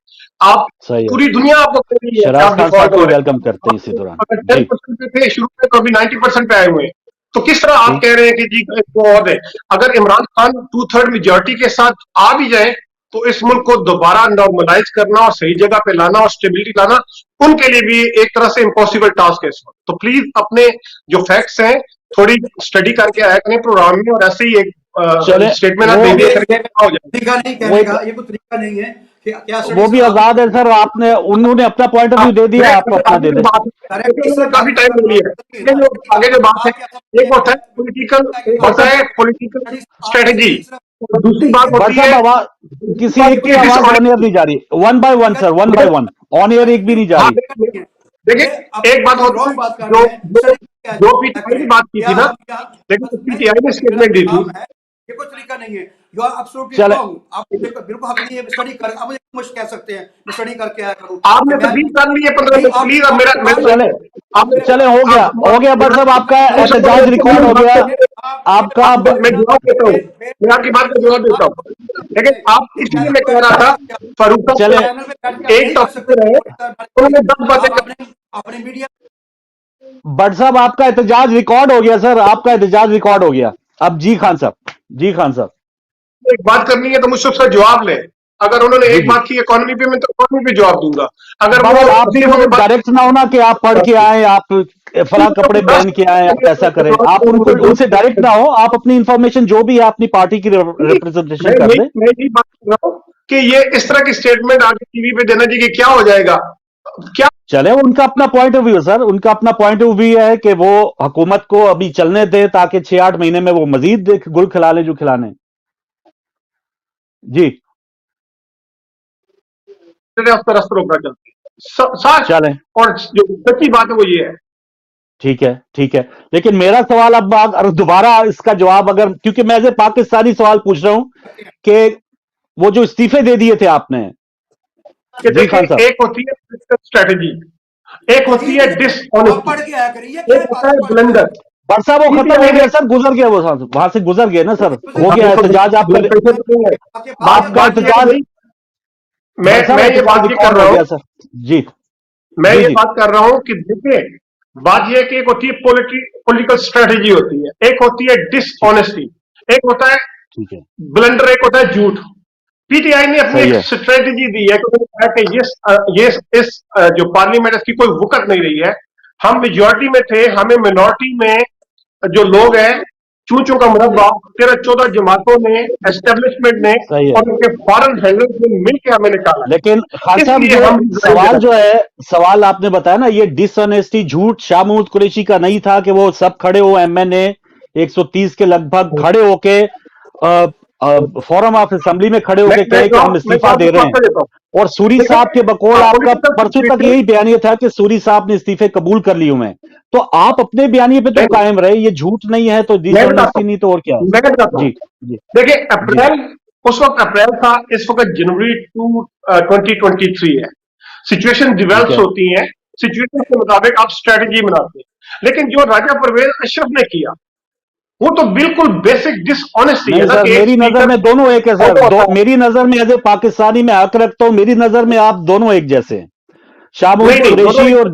Speaker 2: आप पूरी दुनिया आपको
Speaker 1: वेलकम करते हैं इसी दौरान।
Speaker 2: 10% पे थे शुरू में, कभी 90% पे आए हुए हैं, तो किस तरह आप कह रहे हैं कि जी इसको और है? अगर इमरान खान 2/3 मेजॉरिटी के साथ आ भी जाए तो इस मुल्क को दोबारा नॉर्मलाइज करना और सही जगह पे लाना और स्टेबिलिटी लाना उनके लिए भी एक तरह से इम्पॉसिबल टास्क है इस वक्त। तो प्लीज अपने जो फैक्ट्स हैं थोड़ी स्टडी करके आया करें प्रोग्राम में, और ऐसे ही एक स्टेटमेंट आप दे दिया करके
Speaker 3: तरीका नहीं कहने का, ये कोई तरीका नहीं है कि क्या
Speaker 1: वो भी आजाद है सर। आपने उन्होंने अपना पॉइंट ऑफ व्यू दे दिया, आप अपना दे दें।
Speaker 2: काफी टाइम हो लिया। आगे जो बात है, एक होता है पॉलिटिकल, होता है पॉलिटिकल स्ट्रेटेजी, दूसरी बात होती है
Speaker 1: किसी एक की आवाज ऑन एयर नहीं जा रही, 1 by 1 sir, 1 by 1 on air एक भी नहीं जा रही।
Speaker 2: देखिए एक बात होती है, जो पीटीआई की बात की थी ना, लेकिन पीटीआई ने स्टेटमेंट दी थी,
Speaker 3: ये कोई तरीका नहीं है। यू आर एब्सोल्युटली रॉन्ग, आप बिल्कुल हक नहीं है स्टडी कर, आप मुझे मुझे कह सकते हैं मैं स्टडी करके आया करूं।
Speaker 2: आपने तकलीफ कर ली है 15 मिनट, प्लीज अब मेरा
Speaker 1: चले हो गया बस, अब आपका एहतजाज रिकॉर्ड हो गया। आपका
Speaker 2: मैं जवाब देता हूँ, मैं आपकी बात का जवाब देता हूँ, लेकिन आप इसलिए मैं कह रहा था फारूक
Speaker 1: चले
Speaker 2: एक टॉपिक पे रहे, उन्होंने 10 बातें
Speaker 3: अपने मीडिया।
Speaker 1: भट्ट साहब आपका एहतजाज रिकॉर्ड हो गया सर, आपका एहतजाज रिकॉर्ड हो गया। अब जी खान साहब, जी खान साहब,
Speaker 2: एक बात करनी है तो मुझसे उसका जवाब ले। अगर उन्होंने एक बात की इकोनॉमी पे, मैं तो इकोनॉमी पे जवाब दूंगा। अगर वो
Speaker 1: आप भी डायरेक्ट ना होना कि आप पढ़ के आए, आप फला कपड़े पहन के आए, आप ऐसा करें, आप उनसे डायरेक्ट ना हो, आप अपनी इंफॉर्मेशन जो भी है अपनी पार्टी की रिप्रेजेंटेशन कर दें।
Speaker 2: मैं यही बात कर रहा हूँ कि ये इस तरह की स्टेटमेंट आगे टीवी पे देना चाहिए कि क्या हो जाएगा, क्या
Speaker 1: चले, उनका अपना पॉइंट ऑफ व्यू सर, उनका अपना पॉइंट ऑफ व्यू है कि वो हुकूमत को अभी चलने दे ताकि 6-8 महीने में वो मजीद गुल खिला ले जो खिलाने। जी
Speaker 2: अफसर रोकना चाहते हैं साथ।
Speaker 1: चले,
Speaker 2: और जो सच्ची बात है वो ये है।
Speaker 1: ठीक है, ठीक है। लेकिन मेरा सवाल अब अगर दोबारा इसका जवाब, अगर, क्योंकि मैं एज ए पाकिस्तानी सवाल पूछ रहा हूं कि वो जो इस्तीफे दे दिए थे आपने,
Speaker 2: कि
Speaker 1: जी खान साहब,
Speaker 2: एक होती है स्ट्रेटेजी, एक होती है
Speaker 3: आप
Speaker 2: डिसऑनेस्टी,
Speaker 3: पढ़ के आया करिए, क्या
Speaker 2: एक होता है ब्लंडर।
Speaker 1: पर साहब वो खत्म हो गया सर, गुजर गया वो, वहां से गुजर गए ना सर, हो गया एहतजाज आपका, आपका एहतजाज,
Speaker 2: मैं ये बात ये कर रहा हूँ
Speaker 1: सर। जी
Speaker 2: मैं
Speaker 1: जी,
Speaker 2: ये
Speaker 1: जी।
Speaker 2: बात कर रहा हूँ कि देखिए, बात ये है कि एक होती है पॉलिटिकल स्ट्रेटेजी होती है, एक होती है डिसऑनेस्टी, एक होता है
Speaker 1: ठीक है,
Speaker 2: ब्लंडर, एक होता है झूठ। पीटीआई ने अपनी
Speaker 1: सही
Speaker 2: एक
Speaker 1: है।
Speaker 2: स्ट्रेटेजी दी है कि ये इस जो पार्लियामेंट इसकी कोई वक़्त नहीं रही है। हम मेजॉरिटी में थे, हमें मिनॉरिटी में जो लोग हैं, चूचों का मुरब्बा 13-14 जमातों ने, एस्टेब्लिशमेंट ने
Speaker 1: सही है।
Speaker 2: और उनके फॉरेन हेल्डर्स ने मिलकर हमें निकाला।
Speaker 1: लेकिन खान साहब,
Speaker 2: इसलिए
Speaker 1: ये
Speaker 2: हम
Speaker 1: सवाल जो है, सवाल आपने बताया ना, ये डिसऑनेस्टी, झूठ शाह महमूद कुरैशी का नहीं था कि वो सब खड़े हो, एमएनए 130 के लगभग खड़े होके फोरम ऑफ असेंबली में खड़े होके कहे कि हम इस्तीफा दे रहे हैं। और सूरी साहब के बकौल आपका परसों तक यही बयानिया था कि सूरी साहब ने इस्तीफे कबूल कर लिए हुए हैं, तो आप अपने बयानिए पे तो कायम रहे, ये झूठ नहीं है तो डिसऑनेस्टी नहीं तो और क्या है?
Speaker 2: मैं बताता हूं।
Speaker 1: जी जी,
Speaker 2: देखिए, अप्रैल, उस वक्त अप्रैल था, इस वक्त जनवरी 2023 है। सिचुएशन डिवेल्प होती है, सिचुएशन के मुताबिक आप स्ट्रेटेजी बनाते हैं। लेकिन जो राजा परवेज अशरफ ने किया वो तो बिल्कुल बेसिक डिसऑनेस्टी है
Speaker 1: नहीं
Speaker 2: ना
Speaker 1: सर,
Speaker 2: कि एक
Speaker 1: मेरी नजर
Speaker 2: स्पीकर
Speaker 1: में दोनों एक है सर, मेरी नजर में एज ए पाकिस्तानी में हक रखता हूं, मेरी नजर में आप दोनों एक जैसे हैं। शाह महमूद कुरैशी और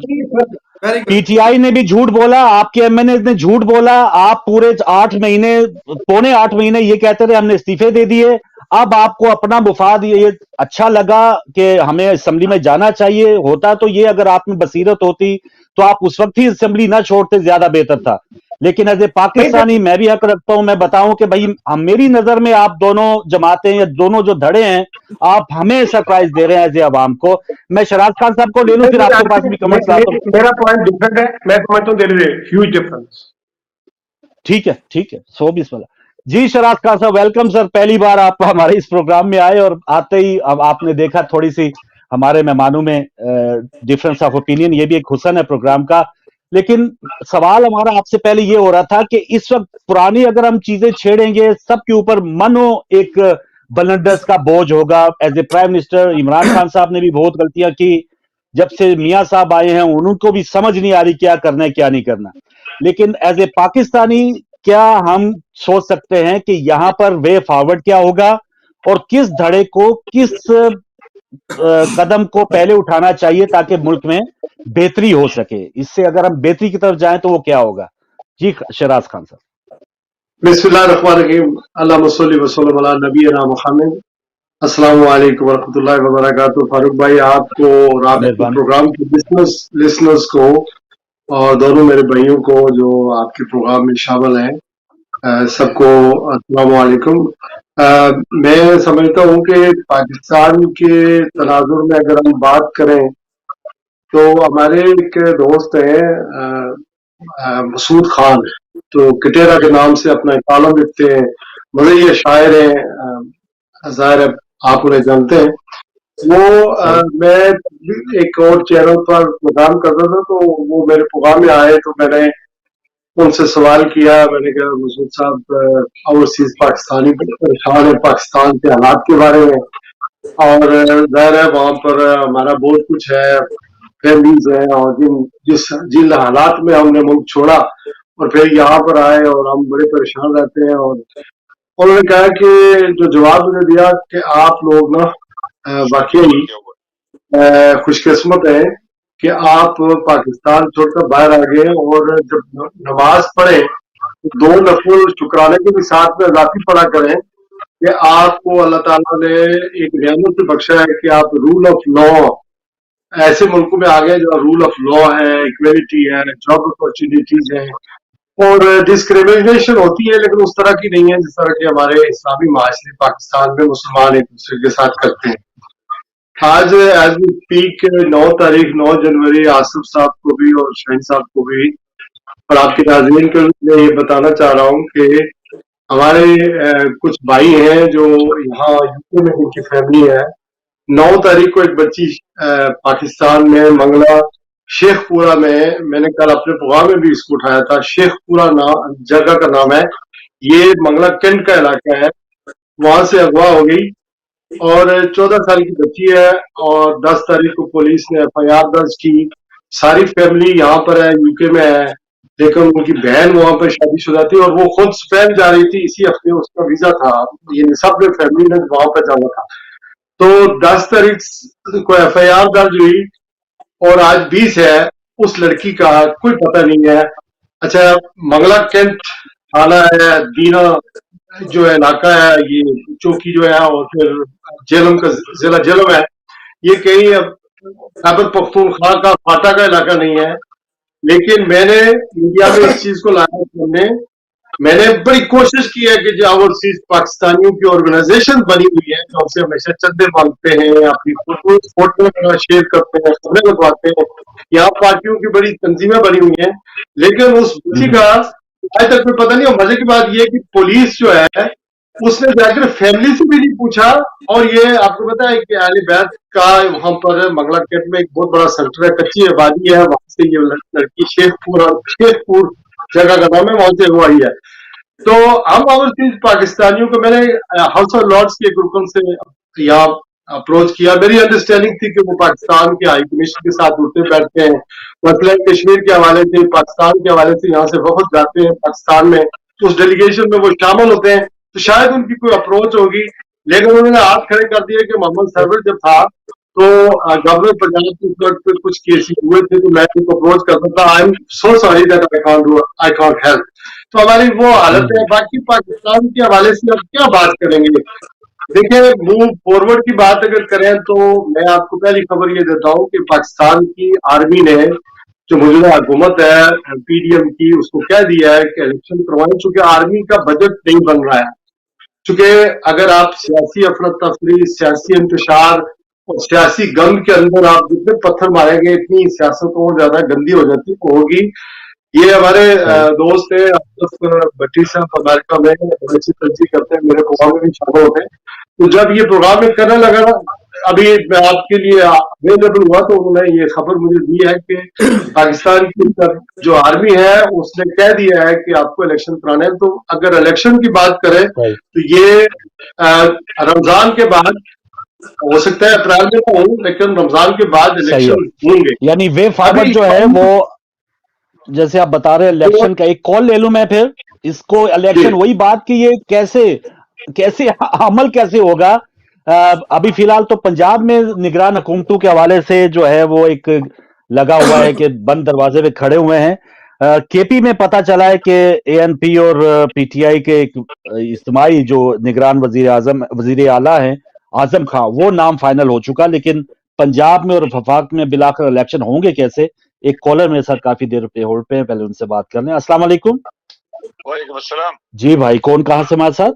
Speaker 1: पीटीआई ने भी झूठ बोला, आपके एमएनए ने झूठ बोला, आप पूरे 8 महीने, पौने 8 महीने ये कहते रहे हमने इस्तीफे दे दिए। अब आपको अपना मुफाद ये अच्छा लगा कि हमें असेंबली में जाना चाहिए, होता तो ये, अगर आप में बसीरत होती तो आप उस वक्त ही असेंबली ना छोड़ते, ज्यादा बेहतर था। लेकिन एज ए पाकिस्तानी मैं भी हक रखता हूं, मैं बताऊं कि भाई मेरी नजर में आप दोनों जमातें या दोनों जो धड़े हैं, आप हमें सरप्राइज दे रहे हैं एज ए अवाम को। मैं शराज खान साहब को ले लूं, फिर आपके पास भी कमेंट्स लाता हूं।
Speaker 2: मेरा पॉइंट डिफरेंट है, मैं समझता हूं there is a huge difference.
Speaker 1: ठीक है, ठीक है, 120 वाला। जी शराज खान साहब, वेलकम सर, पहली बार आप हमारे इस प्रोग्राम में आए और आते ही अब आपने देखा थोड़ी सी हमारे मेहमानों में डिफरेंस ऑफ ओपिनियन, ये भी एक हुस्न है प्रोग्राम का। लेकिन सवाल हमारा आपसे पहले ये हो रहा था कि इस वक्त पुरानी अगर हम चीजें छेड़ेंगे, सबके ऊपर मनो एक ब्लंडर्स का बोझ होगा। As a prime minister Imran Khan साहब ने भी बहुत गलतियां की, जब से मियां साहब आए हैं उनको भी समझ नहीं आ रही क्या करना है क्या नहीं करना। लेकिन एज ए पाकिस्तानी क्या हम सोच सकते हैं कि यहां पर वे फॉरवर्ड क्या होगा और किस धड़े को, किस कदम को पहले उठाना चाहिए ताकि मुल्क में बेहतरी हो सके? इससे अगर हम बेहतरी की तरफ जाएं तो वो क्या होगा? जी शराज खान साहब।
Speaker 5: बिस्मिल्लाहिर्रहमानिर्रहीम, अल्लाहुम्मा सल्लि व सल्लिम अला नबीना मुहम्मद। अस्सलाम वालेकुम व रहमतुल्लाहि व बरकातुहू। फारूक भाई, आपको और आपके प्रोग्राम के लिसनर्स को और दोनों मेरे भाइयों को जो आपके प्रोग्राम में शामिल हैं, सबको अस्सलाम वालेकुम। मैं समझता हूँ कि पाकिस्तान के तनाजुर में अगर हम बात करें तो हमारे एक दोस्त हैं मसूद खान, तो कटेरा के नाम से अपना कॉलम लिखते हैं, मज़े शायर हैं, ज़ाहिर है आप उन्हें जानते हैं। वो मैं एक और चैनल पर प्रोग्राम करता था, तो वो मेरे प्रोग्राम में आए तो मैंने उनसे सवाल किया। मैंने कहा मसूद साहब ओवरसीज पाकिस्तानी परेशान है पाकिस्तान के हालात के बारे में, और ज़ाहिर है वहाँ पर हमारा बहुत कुछ है, फैमिलीज है, और जिन हालात में हमने मुल्क छोड़ा और फिर यहाँ पर आए और हम बड़े परेशान रहते हैं। और उन्होंने कहा कि जो जवाब उन्हें दिया कि आप लोग ना वाकई खुशकिस्मत हैं कि आप पाकिस्तान छोड़कर बाहर आ गए, और जब नमाज पढ़े तो 2 नफल शुक्राने के भी साथ में अजाफी पढ़ा करें कि आपको अल्लाह ताला ने एक नियामत से बख्शा है कि आप रूल ऑफ लॉ, ऐसे मुल्कों में आ गए जो रूल ऑफ लॉ है, इक्वलिटी है, जॉब अपॉर्चुनिटीज है, और डिस्क्रिमिनेशन होती है लेकिन उस तरह की नहीं है जिस तरह के हमारे इस्लामी माशरे पाकिस्तान में मुसलमान एक दूसरे के साथ करते हैं। आज एज वी स्पीक 9 जनवरी आसिफ साहब को भी और शाहीन साहब को भी और आपके नाज़रीन को मैं ये बताना चाह रहा हूँ कि हमारे कुछ भाई हैं जो यहाँ यूके में उनकी फैमिली है। 9 तारीख को एक बच्ची पाकिस्तान में मंगला शेखपुरा में, मैंने कल अपने प्रोग्राम में भी इसको उठाया था, शेखपुरा जगह का नाम है, ये मंगला कैंट का इलाका है, वहां से अगवा हो गई और 14 साल की बच्ची है और 10 तारीख को पुलिस ने FIR दर्ज की। सारी फैमिली यहाँ पर है, यूके में है, लेकिन उनकी बहन वहां पर शादीशुदा थी और वो खुद स्पेन जा रही थी, इसी हफ्ते उसका वीजा था, ये सब फैमिली ने वहां पर जाना था। तो 10 तारीख को FIR दर्ज हुई और आज 20 है, उस लड़की का कोई पता नहीं है। अच्छा, मंगला कैंट थाना है, दीना जो है इलाका है, ये चौकी जो है, और फिर जेलम का जिला जेलम है, ये कहीं खैबर पख्तूनख्वा का फाटा का इलाका नहीं है। लेकिन मैंने मीडिया में इस चीज को लाया सामने, मैंने बड़ी कोशिश की है कि जो ओवरसीज पाकिस्तानियों की ऑर्गेनाइजेशन बनी हुई है जो हमसे हमेशा चंदे मांगते हैं, अपनी फोटो शेयर करते हैं, खबरें लगवाते हैं, यहाँ पार्टियों की बड़ी तंजीमें बनी हुई हैं, लेकिन उस बच्ची का आज तक कोई पता नहीं। और मजे की बात यह है कि पुलिस जो है उसने जाकर फैमिली से भी नहीं पूछा। और ये आपको पता है कि अहले बैत का वहां पर मंगला कैंट में एक बहुत बड़ा सेंटर है, कच्ची आबादी है, वहां से ये लड़की शेखपुर जगह का नाम है, वहां से वो आई है। तो हम ओवरसीज पाकिस्तानियों को, मैंने हाउस ऑफ लॉर्ड्स के रुकन से यहाँ अप्रोच किया। मेरी अंडरस्टैंडिंग थी कि वो पाकिस्तान के हाई कमीशन के साथ उठते बैठते हैं, मसलन कश्मीर के हवाले से, पाकिस्तान के हवाले से यहाँ से वफद जाते हैं पाकिस्तान में, उस डेलीगेशन में वो शामिल होते हैं, तो शायद उनकी कोई अप्रोच होगी। लेकिन उन्होंने हाथ खड़े कर दिए कि मोहम्मद सरवर जब था तो गवर्नर पंजाब के उस वक्त पे कुछ केसेस हुए थे, तो मैं उनको अप्रोच करता था, I am so sorry that I can't help. तो हमारी वो हालत है। बाकी पाकिस्तान के हवाले से अब क्या बात करेंगे? देखिए, मूव फॉरवर्ड की बात अगर करें तो मैं आपको पहली खबर ये देता हूँ कि पाकिस्तान की आर्मी ने, जो मौजूदा हुकूमत है PDM की, उसको कह दिया है कि इलेक्शन करवाएं, चूंकि आर्मी का बजट नहीं बन रहा है। चूंकि अगर आप सियासी अफरा तफरी, सियासी इंतशार और सियासी गम के अंदर आप जितने पत्थर मारेंगे, इतनी सियासत और ज्यादा गंदी हो जाती होगी। ये हमारे दोस्त है आसिफ भट्टी साहब, अमेरिका में अच्छी तरजीह करते हैं, मेरे प्रोग्राम में भी शामिल होते हैं। तो जब ये प्रोग्राम में करने लगा ना, अभी मैं आपके लिए अवेलेबल हुआ, तो उन्होंने ये खबर मुझे दी है कि पाकिस्तान की जो आर्मी है उसने कह दिया है कि आपको इलेक्शन कराने हैं। तो अगर इलेक्शन की बात करें तो ये रमजान के बाद हो सकता है, अप्रैल में तो हो, लेकिन रमजान के बाद इलेक्शन होंगे।
Speaker 1: यानी वे फॉरवर्ड जो है वो, जैसे आप बता रहे हैं, इलेक्शन का एक कॉल ले लूं मैं फिर इसको, इलेक्शन वही बात कि ये कैसे अमल कैसे होगा। अभी फिलहाल तो पंजाब में निगरान हुकूमतों के हवाले से जो है वो एक लगा हुआ है कि बंद दरवाजे पे खड़े हुए हैं। KP में पता चला है कि ANP और PTI के एक इज्तिमाई जो निगरान वजीर आला है आजम खां, वो नाम फाइनल हो चुका, लेकिन पंजाब में और वफाक में बिलाकर इलेक्शन होंगे कैसे? एक कॉलर मेरे साथ काफी देर पे होल्ड पे है, पहले उनसे बात कर लें। अस्सलाम वालेकुम।
Speaker 6: वालेकुम अस्सलाम।
Speaker 1: जी भाई, कौन कहाँ से हमारे साथ?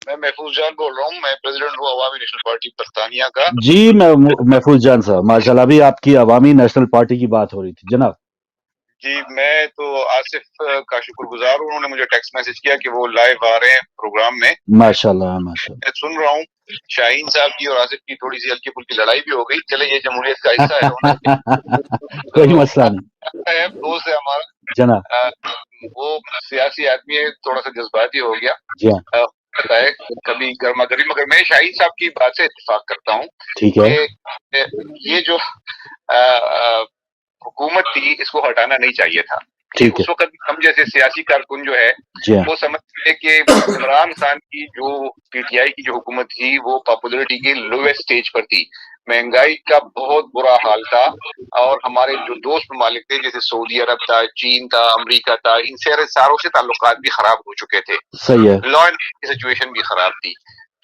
Speaker 6: मैं महफूज जान बोल रहा हूँ, मैं प्रेसिडेंट हूँ अवामी नेशनल पार्टी बरतानिया का।
Speaker 1: जी महफूज जान साहब, माशाल्लाह, अभी आपकी अवामी नेशनल पार्टी की बात हो रही थी जनाब।
Speaker 6: जी, मैं तो आसिफ का शुक्रगुजार हूँ, उन्होंने मुझे टेक्स्ट मैसेज किया कि वो लाइव आ रहे हैं प्रोग्राम में।
Speaker 1: माशाल्लाह माशाल्लाह।
Speaker 6: मैं सुन रहा हूँ, शाहीन साहब की और आसिफ की थोड़ी सी हल्की फुल्की लड़ाई भी हो गई। चले, ये जमहूरियत का हिस्सा है।
Speaker 1: कोई मसला नहीं।
Speaker 6: दोस्त है हमारा
Speaker 1: जनाब,
Speaker 6: वो सियासी आदमी है, थोड़ा सा जज्बाती हो गया।
Speaker 1: जी हाँ,
Speaker 6: पता है कभी गर्मा गर्मी, मगर मैं शाहीन साहब की बात से इत्तेफाक करता हूँ।
Speaker 1: ठीक है।
Speaker 6: ये जो हुकूमत थी, इसको हटाना नहीं चाहिए था।
Speaker 1: ठीक है।
Speaker 6: उस वक्त हम जैसे सियासी कारकुन जो है वो समझते कि इमरान खान की जो PTI की जो हुकूमत थी वो पॉपुलरिटी के लोवेस्ट स्टेज पर थी, महंगाई का बहुत बुरा हाल था, और हमारे जो दोस्त ममालिक थे जैसे सऊदी अरब था, चीन था, अमेरिका था, इनसे सारों से ताल्लुकात भी खराब हो चुके थे।
Speaker 1: सही है।
Speaker 6: लॉ एंड ऑर्डर की सिचुएशन भी खराब थी।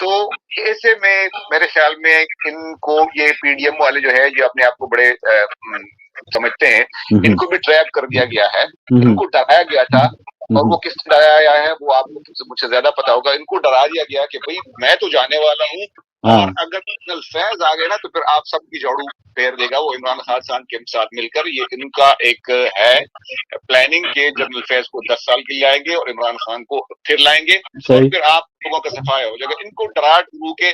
Speaker 6: तो ऐसे में मेरे ख्याल में इनको ये PDM वाले जो है, जो अपने आप को बड़े समझते हैं, इनको भी ट्रैप कर दिया गया है। इनको डराया गया था, और वो किस डराया है वो आपको मुझसे ज्यादा पता होगा। इनको डरा दिया गया कि भाई मैं तो जाने वाला हूँ, اور اگر فیض آ گئے نا تو پھر آپ سب کی جھاڑو پھیر دے گا وہ عمران خان کے ساتھ مل کر. یہ ان کا ایک ہے پلاننگ کہ جنرل فیض کو 10 سال کے لیے آئیں گے اور عمران خان کو پھر لائیں گے اور پھر آپ لوگوں کا صفایا ہو جائے گا. ان کو ڈرا ڈرو کے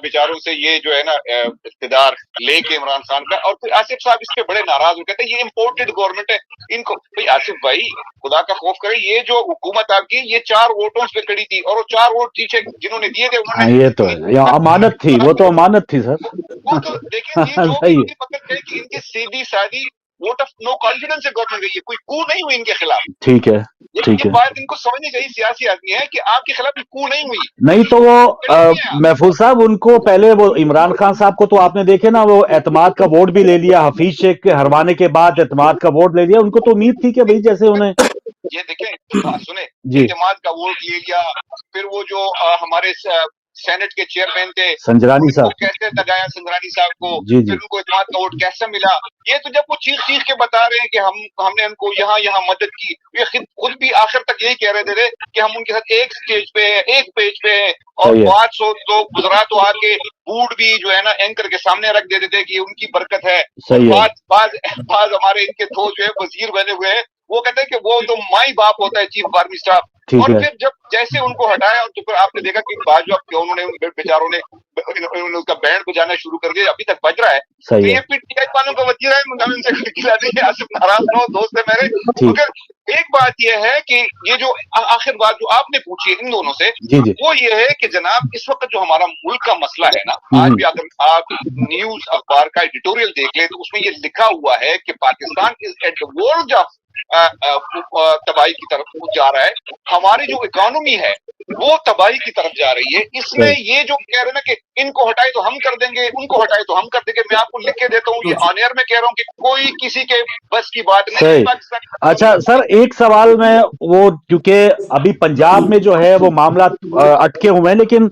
Speaker 6: بیچاروں سے یہ جو ہے نا اقتدار لے کے عمران خان کا. اور پھر آصف صاحب اس پہ بڑے ناراض ہو کہتے ہیں یہ امپورٹڈ گورنمنٹ ہے. ان کو بھائی آصف بھائی خدا کا خوف کرے, یہ جو حکومت آپ کی یہ 4 ووٹوں پہ کھڑی تھی اور وہ 4 ووٹ پیچھے جنہوں نے دیے تھے انہوں نے,
Speaker 1: یہ تو امانت تھی, وہ تو امانت تھی سر.
Speaker 6: وہ تو دیکھیں یہ جو بھی پکڑ گئے کہ ان کی سیدھی سادی ووٹ آف نو کانفیڈنس سے گورنمنٹ گئی ہے, کوئی کو نہیں ہوئی ان کے خلاف.
Speaker 1: ٹھیک ہے, ٹھیک
Speaker 6: یہ
Speaker 1: ہے.
Speaker 6: بات ان کو سمجھنی چاہیے سیاسی آدمی ہے کہ آپ کے خلاف کو نہیں ہوئی.
Speaker 1: نہیں تو وہ محفوظ صاحب ان کو پہلے وہ عمران خان صاحب کو تو آپ نے دیکھے نا وہ اعتماد کا ووٹ بھی لے لیا, حفیظ شیخ کے ہروانے کے بعد اعتماد کا ووٹ لے لیا. ان کو تو امید تھی کہ بھائی جیسے انہیں
Speaker 6: یہ دیکھیں سنیں اعتماد کا ووٹ لے لیا. پھر وہ جو ہمارے سینٹ کے چیئرمین تھے
Speaker 1: سنجرانی صاحب,
Speaker 6: کیسے تگایا سنجرانی صاحب کو,
Speaker 1: جی
Speaker 6: پھر ان کو اعتماد کا ووٹ کیسے ملا. یہ تو جب وہ چیخ کے بتا رہے ہیں کہ ہم نے ان کو یہاں مدد کی, یہ خود بھی آخر تک یہی کہہ رہے تھے کہ ہم ان کے ساتھ ایک سٹیج پہ ہیں, ایک پیج پہ ہیں. اور 500 لوگ گزرا تو آ کے بوٹ بھی جو ہے نا اینکر کے سامنے رکھ دیتے تھے کہ ان کی برکت ہے. بعض ہمارے ان کے دوست جو ہے وزیر بنے ہوئے ہیں وہ کہتے ہیں کہ وہ تو مائی باپ ہوتا ہے چیف آرمی اسٹاف. اور پھر جب جیسے ان کو ہٹایا تو پھر آپ نے دیکھا کہ باجواب کیوں انہوں نے بیچاروں نے ان کا بینڈ بجانا شروع کر دیا, ابھی تک بج رہا ہے. تو یہ پی ٹی آئی والوں کا وزیر ہے, ہم ان سے کھلا دیں گے, آصف ناراض نہ ہو, دوست ہے میرے. مگر ایک بات یہ ہے کہ یہ جو آخر بات جو آپ نے پوچھی ہے ان دونوں سے, وہ یہ ہے کہ جناب اس وقت جو ہمارا ملک کا مسئلہ ہے نا, آج بھی اگر آپ نیوز اخبار کا ایڈیٹوریل دیکھ لیں تو اس میں یہ لکھا ہوا ہے کہ پاکستان از ایٹ دا ورلڈ آف تباہی کی طرف جا رہا ہے. ہماری جو اکانومی ہے وہ تباہی کی طرف جا رہی ہے. اس میں یہ جو کہہ رہے ہیں نا کہ ان کو ہٹائے تو ہم کر دیں گے, ان کو ہٹائے تو ہم کر دیں گے, میں آپ کو لکھ کے دیتا ہوں, یہ آن ایئر میں کہہ رہا ہوں کہ کوئی کسی کے بس کی بات نہیں.
Speaker 1: اچھا سر, ایک سوال میں وہ کیونکہ ابھی پنجاب میں جو ہے وہ معاملات اٹکے ہوئے ہیں, لیکن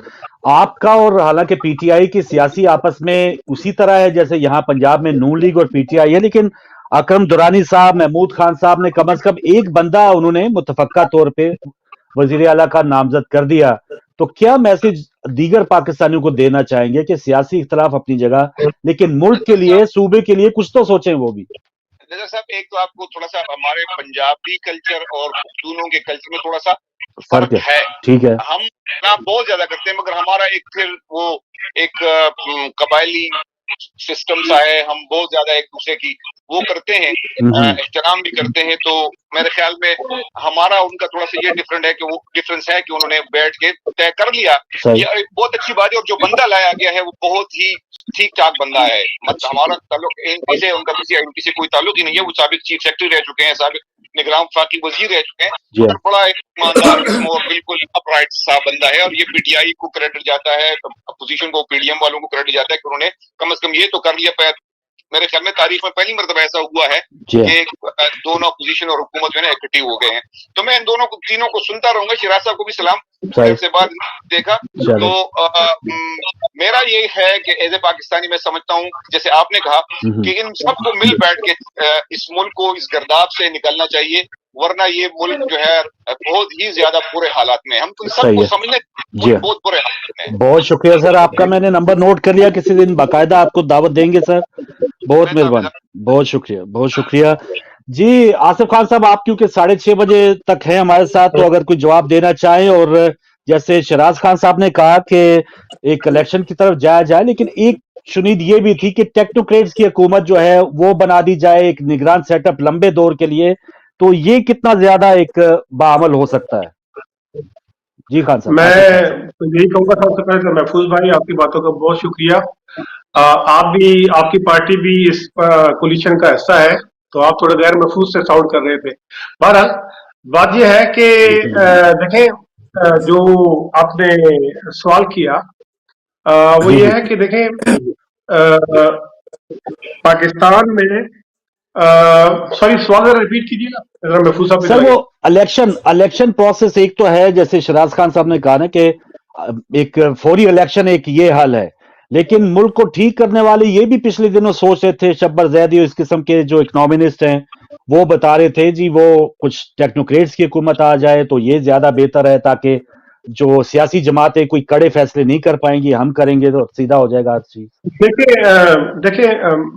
Speaker 1: آپ کا اور حالانکہ پی ٹی آئی کی سیاسی آپس میں اسی طرح ہے جیسے یہاں پنجاب میں نون لیگ اور پی ٹی آئی ہے, لیکن اکرم درانی صاحب, محمود خان صاحب نے کم از کم ایک بندہ انہوں نے متفقہ طور پہ وزیر اعلیٰ کا نامزد کر دیا. تو کیا میسج دیگر پاکستانیوں کو دینا چاہیں گے کہ سیاسی اختلاف اپنی جگہ, لیکن ملک کے لیے, صوبے کے لیے کچھ تو سوچیں وہ بھی.
Speaker 6: نظر صاحب ایک تو آپ کو تھوڑا سا ہمارے پنجابی کلچر اور پختونوں کے کلچر میں تھوڑا سا فرق ہے.
Speaker 1: ٹھیک ہے,
Speaker 6: ہم بہت زیادہ کرتے ہیں مگر ہمارا ایک پھر وہ ایک قبائلی سسٹم سا ہے, ہم بہت زیادہ ایک دوسرے کی وہ کرتے ہیں, احترام بھی کرتے ہیں. تو میرے خیال میں ہمارا ان کا تھوڑا سا یہ ڈفرینس ہے کہ انہوں نے بیٹھ کے طے کر لیا. یہ بہت اچھی بات ہے. اور جو بندہ لایا گیا ہے وہ بہت ہی ٹھیک ٹھاک بندہ ہے. ہمارا تعلق ان سے, ان کا کسی سے کوئی تعلق ہی نہیں ہے. وہ سابق چیف سیکرٹری رہ چکے ہیں, سابق نگراں وفاقی وزیر رہ چکے ہیں, اور بڑا ایماندار قسم اور بالکل اپ رائٹ سا بندہ ہے. اور یہ پی ٹی آئی کو کریڈٹ جاتا ہے, اپوزیشن کو, پی ڈی ایم والوں کو کریڈٹ جاتا ہے کہ انہوں نے کم از کم یہ تو کر لیا. میرے خیال میں تاریخ میں پہلی مرتبہ ایسا ہوا ہے کہ دونوں اپوزیشن اور حکومت جو ہے نا ایکٹی ہو گئے ہیں. تو میں ان دونوں کو تینوں کو سنتا رہوں گا. شراز صاحب کو بھی سلام, سے بات دیکھا. تو میرا یہ ہے کہ ایز اے پاکستانی میں سمجھتا ہوں جیسے آپ نے کہا کہ ان سب کو مل بیٹھ کے اس ملک کو اس گرداب سے نکلنا چاہیے, ورنہ یہ ملک جو ہے بہت ہی زیادہ برے حالات میں. ہم تو سب کو سمجھنے بہت برے حالات میں.
Speaker 1: بہت شکریہ سر آپ کا, میں نے نمبر نوٹ کر لیا, کسی دن باقاعدہ آپ کو دعوت دیں گے سر. بہت مہربانی, بہت شکریہ, بہت شکریہ. جی آصف خان صاحب, آپ کیونکہ 6:30 بجے تک ہیں ہمارے ساتھ, تو اگر کوئی جواب دینا چاہیں. اور جیسے شراز خان صاحب نے کہا کہ ایک الیکشن کی طرف جایا جائے, لیکن ایک شنید یہ بھی تھی کہ ٹیکنوکریٹس کی حکومت جو ہے وہ بنا دی جائے, ایک نگران سیٹ اپ لمبے دور کے لیے. تو یہ کتنا زیادہ ایک بعمل ہو سکتا ہے؟ جی خان صاحب.
Speaker 2: میں یہی کہوں گا سب سے پہلے تو محفوظ بھائی آپ کی باتوں کا بہت شکریہ. آپ بھی, آپ کی پارٹی بھی اس کولیشن کا حصہ ہے, تو آپ تھوڑے غیر محفوظ سے ساؤنڈ کر رہے تھے. بہرحال بات یہ ہے کہ دیکھیں جو آپ نے سوال کیا وہ یہ ہے کہ دیکھیں پاکستان میں سوری سوال ریپیٹ کیجیے گا محفوظ صاحب.
Speaker 1: سر وہ الیکشن پروسیس ایک تو ہے جیسے شراز خان صاحب نے کہا نا کہ ایک فوری الیکشن ایک یہ حل ہے, لیکن ملک کو ٹھیک کرنے والے یہ بھی پچھلے دنوں سوچ رہے تھے, شبر زیدی اور اس قسم کے جو اکنامسٹ ہیں وہ بتا رہے تھے جی وہ کچھ ٹیکنوکریٹس کی حکومت آ جائے تو یہ زیادہ بہتر ہے, تاکہ जो सियासी जमातें कोई कड़े फैसले नहीं कर पाएंगी, हम करेंगे तो सीधा हो जाएगा हर चीज?
Speaker 2: देखिए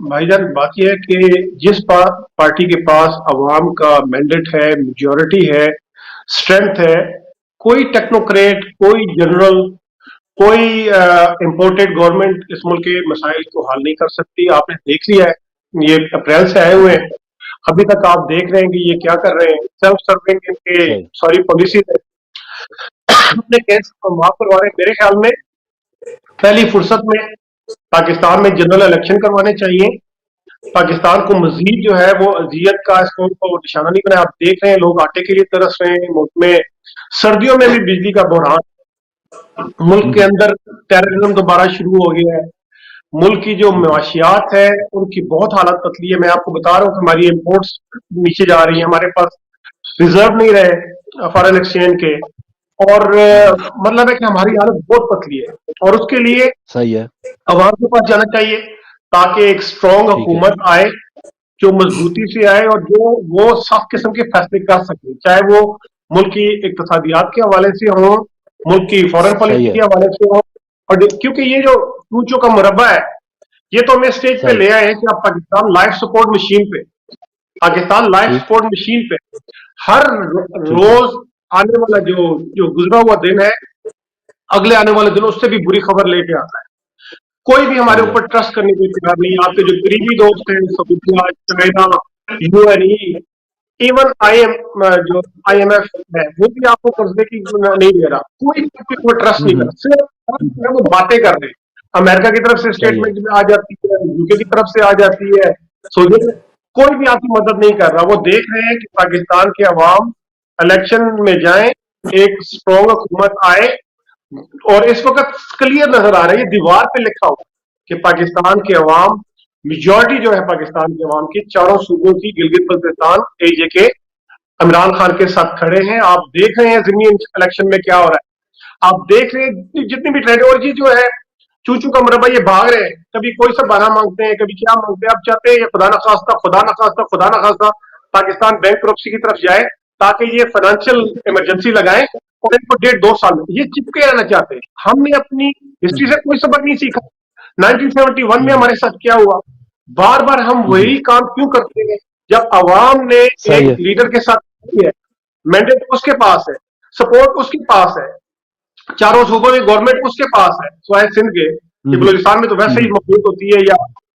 Speaker 2: भाईजान, बात यह है कि जिस पार्टी के पास अवाम का मैंडेट है, मेजॉरिटी है, स्ट्रेंथ है, कोई टेक्नोक्रेट, कोई जनरल, कोई इम्पोर्टेड गवर्नमेंट इस मुल्क के मसाइल को हल नहीं कर सकती। आपने देख लिया है, ये अप्रैल से आए हुए हैं, अभी तक आप देख रहे हैं कि ये क्या कर रहे हैं। सेल्फ सर्विंग इनके पॉलिसी अपने केस को माफ करवा रहे हैं। मेरे ख्याल में पहली फुर्सत में पाकिस्तान में जनरल इलेक्शन करवाने चाहिए। पाकिस्तान को मजीद जो है वो अजियत का इसको निशाना नहीं बनाया। आप देख रहे हैं लोग आटे के लिए तरस रहे हैं मुल्क में। सर्दियों में भी बिजली का बहरान, मुल्क के अंदर टेररिज्म दोबारा शुरू हो गया है। मुल्क की जो मवाशियात है उनकी बहुत हालत पतली है। मैं आपको बता रहा हूँ कि हमारी इम्पोर्ट्स नीचे जा रही है, हमारे पास रिजर्व नहीं रहे फॉरेन एक्सचेंज के, और मतलब है कि हमारी हालत बहुत पतली है। और उसके लिए
Speaker 1: सही है,
Speaker 2: अवाम के पास जाना चाहिए ताकि एक स्ट्रॉन्ग हुकूमत आए जो मजबूती से आए और जो वो सख्त किस्म के फैसले कर सके, चाहे वो मुल्क की इक्तिसादियात के हवाले से हो, मुल्क की फॉरेन पॉलिसी के हवाले से हो। और क्योंकि ये जो ऊंचों का मुरब्बा है, ये तो हमें स्टेज पे ले आए हैं कि अब पाकिस्तान लाइफ सपोर्ट मशीन पे, पाकिस्तान लाइफ सपोर्ट मशीन पे हर रोज आने वाला जो गुजरा हुआ दिन है, अगले आने वाले दिन उससे भी बुरी खबर लेके आता है। कोई भी हमारे ऊपर ट्रस्ट करने को तैयार नहीं। आपके जो करीबी दोस्त हैं, सऊदीया, चाइना, यूएनई, इवन जो IMF है, वो भी आपको कर्जे की नहीं दे रहा। कोई किसी को ट्रस्ट नहीं कर, सिर्फ वो बातें कर रहे हैं। अमेरिका की तरफ से स्टेटमेंट में आ जाती है, यूके की तरफ से आ जाती है, सऊदी, कोई भी आपकी मदद नहीं कर रहा। वो देख रहे हैं कि पाकिस्तान के अवाम इलेक्शन में जाएं, एक स्ट्रॉन्ग हुकूमत आए। और इस वक्त क्लियर नजर आ रहा है, ये दीवार पे लिखा हुआ कि पाकिस्तान के अवाम, मेजॉरिटी जो है पाकिस्तान के अवाम की, चारों सूबों की, गिलगित बल्तिस्तान, AJ के इमरान खान के साथ खड़े हैं। आप देख रहे हैं ज़िमनी इलेक्शन में क्या हो रहा है। आप देख रहे हैं जितनी भी ट्रेंड, और जो है चूचू का मुरब्बा, ये भाग रहे हैं, कभी कोई सा बहाना मांगते हैं, कभी क्या मांगते हैं। आप चाहते हैं ये खुदा न खास्ता पाकिस्तान बैंकरप्सी की तरफ जाए ताकि ये फाइनेंशियल इमरजेंसी लगाएं और इनको 1.5-2 साल में ये चिपके रहना चाहते हैं। हमने अपनी हिस्ट्री से कोई सबक नहीं सीखा। 1971 में हमारे साथ क्या हुआ, बार बार हम वही काम क्यों करते हैं? जब अवाम ने एक लीडर के साथ किया है, मैंडेट उसके पास है, सपोर्ट उसके पास है, चारों सूबों में गवर्नमेंट उसके पास है, स्वाय सिंध के, बलूचिस्तान में तो वैसे ही मखलूत होती है या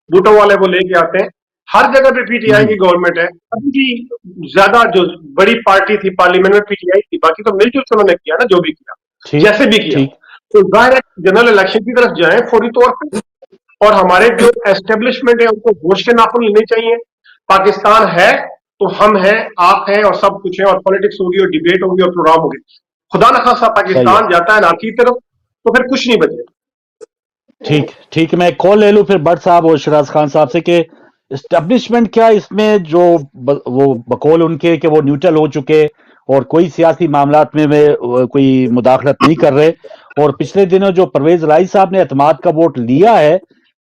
Speaker 2: बूटों वाले वो लेके आते हैं। हर जगह पे PTI की गवर्नमेंट है। अभी भी ज्यादा जो बड़ी पार्टी थी पार्लियामेंट में PTI थी, बाकी तो मिलजुल के उन्होंने किया ना, जो भी किया, जैसे भी किया। तो जाहिर है जनरल इलेक्शन की तरफ जाएं फौरी तौर पे, और हमारे जो एस्टेब्लिशमेंट है उनको होश के नाखून लेने चाहिए। पाकिस्तान है तो हम हैं, आप हैं, और सब कुछ है, और पॉलिटिक्स होगी और डिबेट होगी और प्रोग्राम होगी। खुदा न खासा पाकिस्तान जाता है नाकी की तरफ तो फिर कुछ नहीं बचे।
Speaker 1: ठीक, मैं कॉल ले लूं फिर भट्ट साहब और शराज खान साहब से कि एस्टेब्लिशमेंट क्या इसमें जो वो बकौल उनके कि वो न्यूट्रल हो चुके और कोई सियासी मामलात में कोई मुदाखलत नहीं कर रहे, और पिछले दिनों जो परवेज लाई साहब ने एतमाद का वोट लिया है,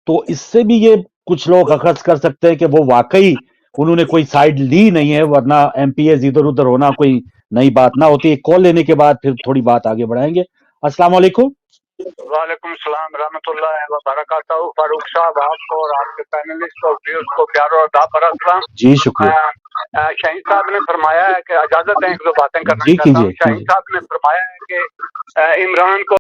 Speaker 1: तो इससे भी ये कुछ लोग अखज़ कर सकते हैं कि वो वाकई उन्होंने कोई साइड ली नहीं है, वरना MPs इधर उधर होना कोई नई बात ना होती। कॉल लेने के बाद फिर थोड़ी बात आगे बढ़ाएंगे। अस्सलाम वालेकुम।
Speaker 7: वालेकुम सलाम रहमतुल्लाहि व बरकातहू। फारूक साहब, आपको और आपके पैनलिस्ट और व्यूअर्स को प्यार और अदा भरा सलाम।
Speaker 1: जी शुक्रिया।
Speaker 7: शाहीन साहब ने फरमाया है कि इजाजत है एक दो बातें करना चाहता हूं। शाहीन साहब ने फरमाया है कि इमरान को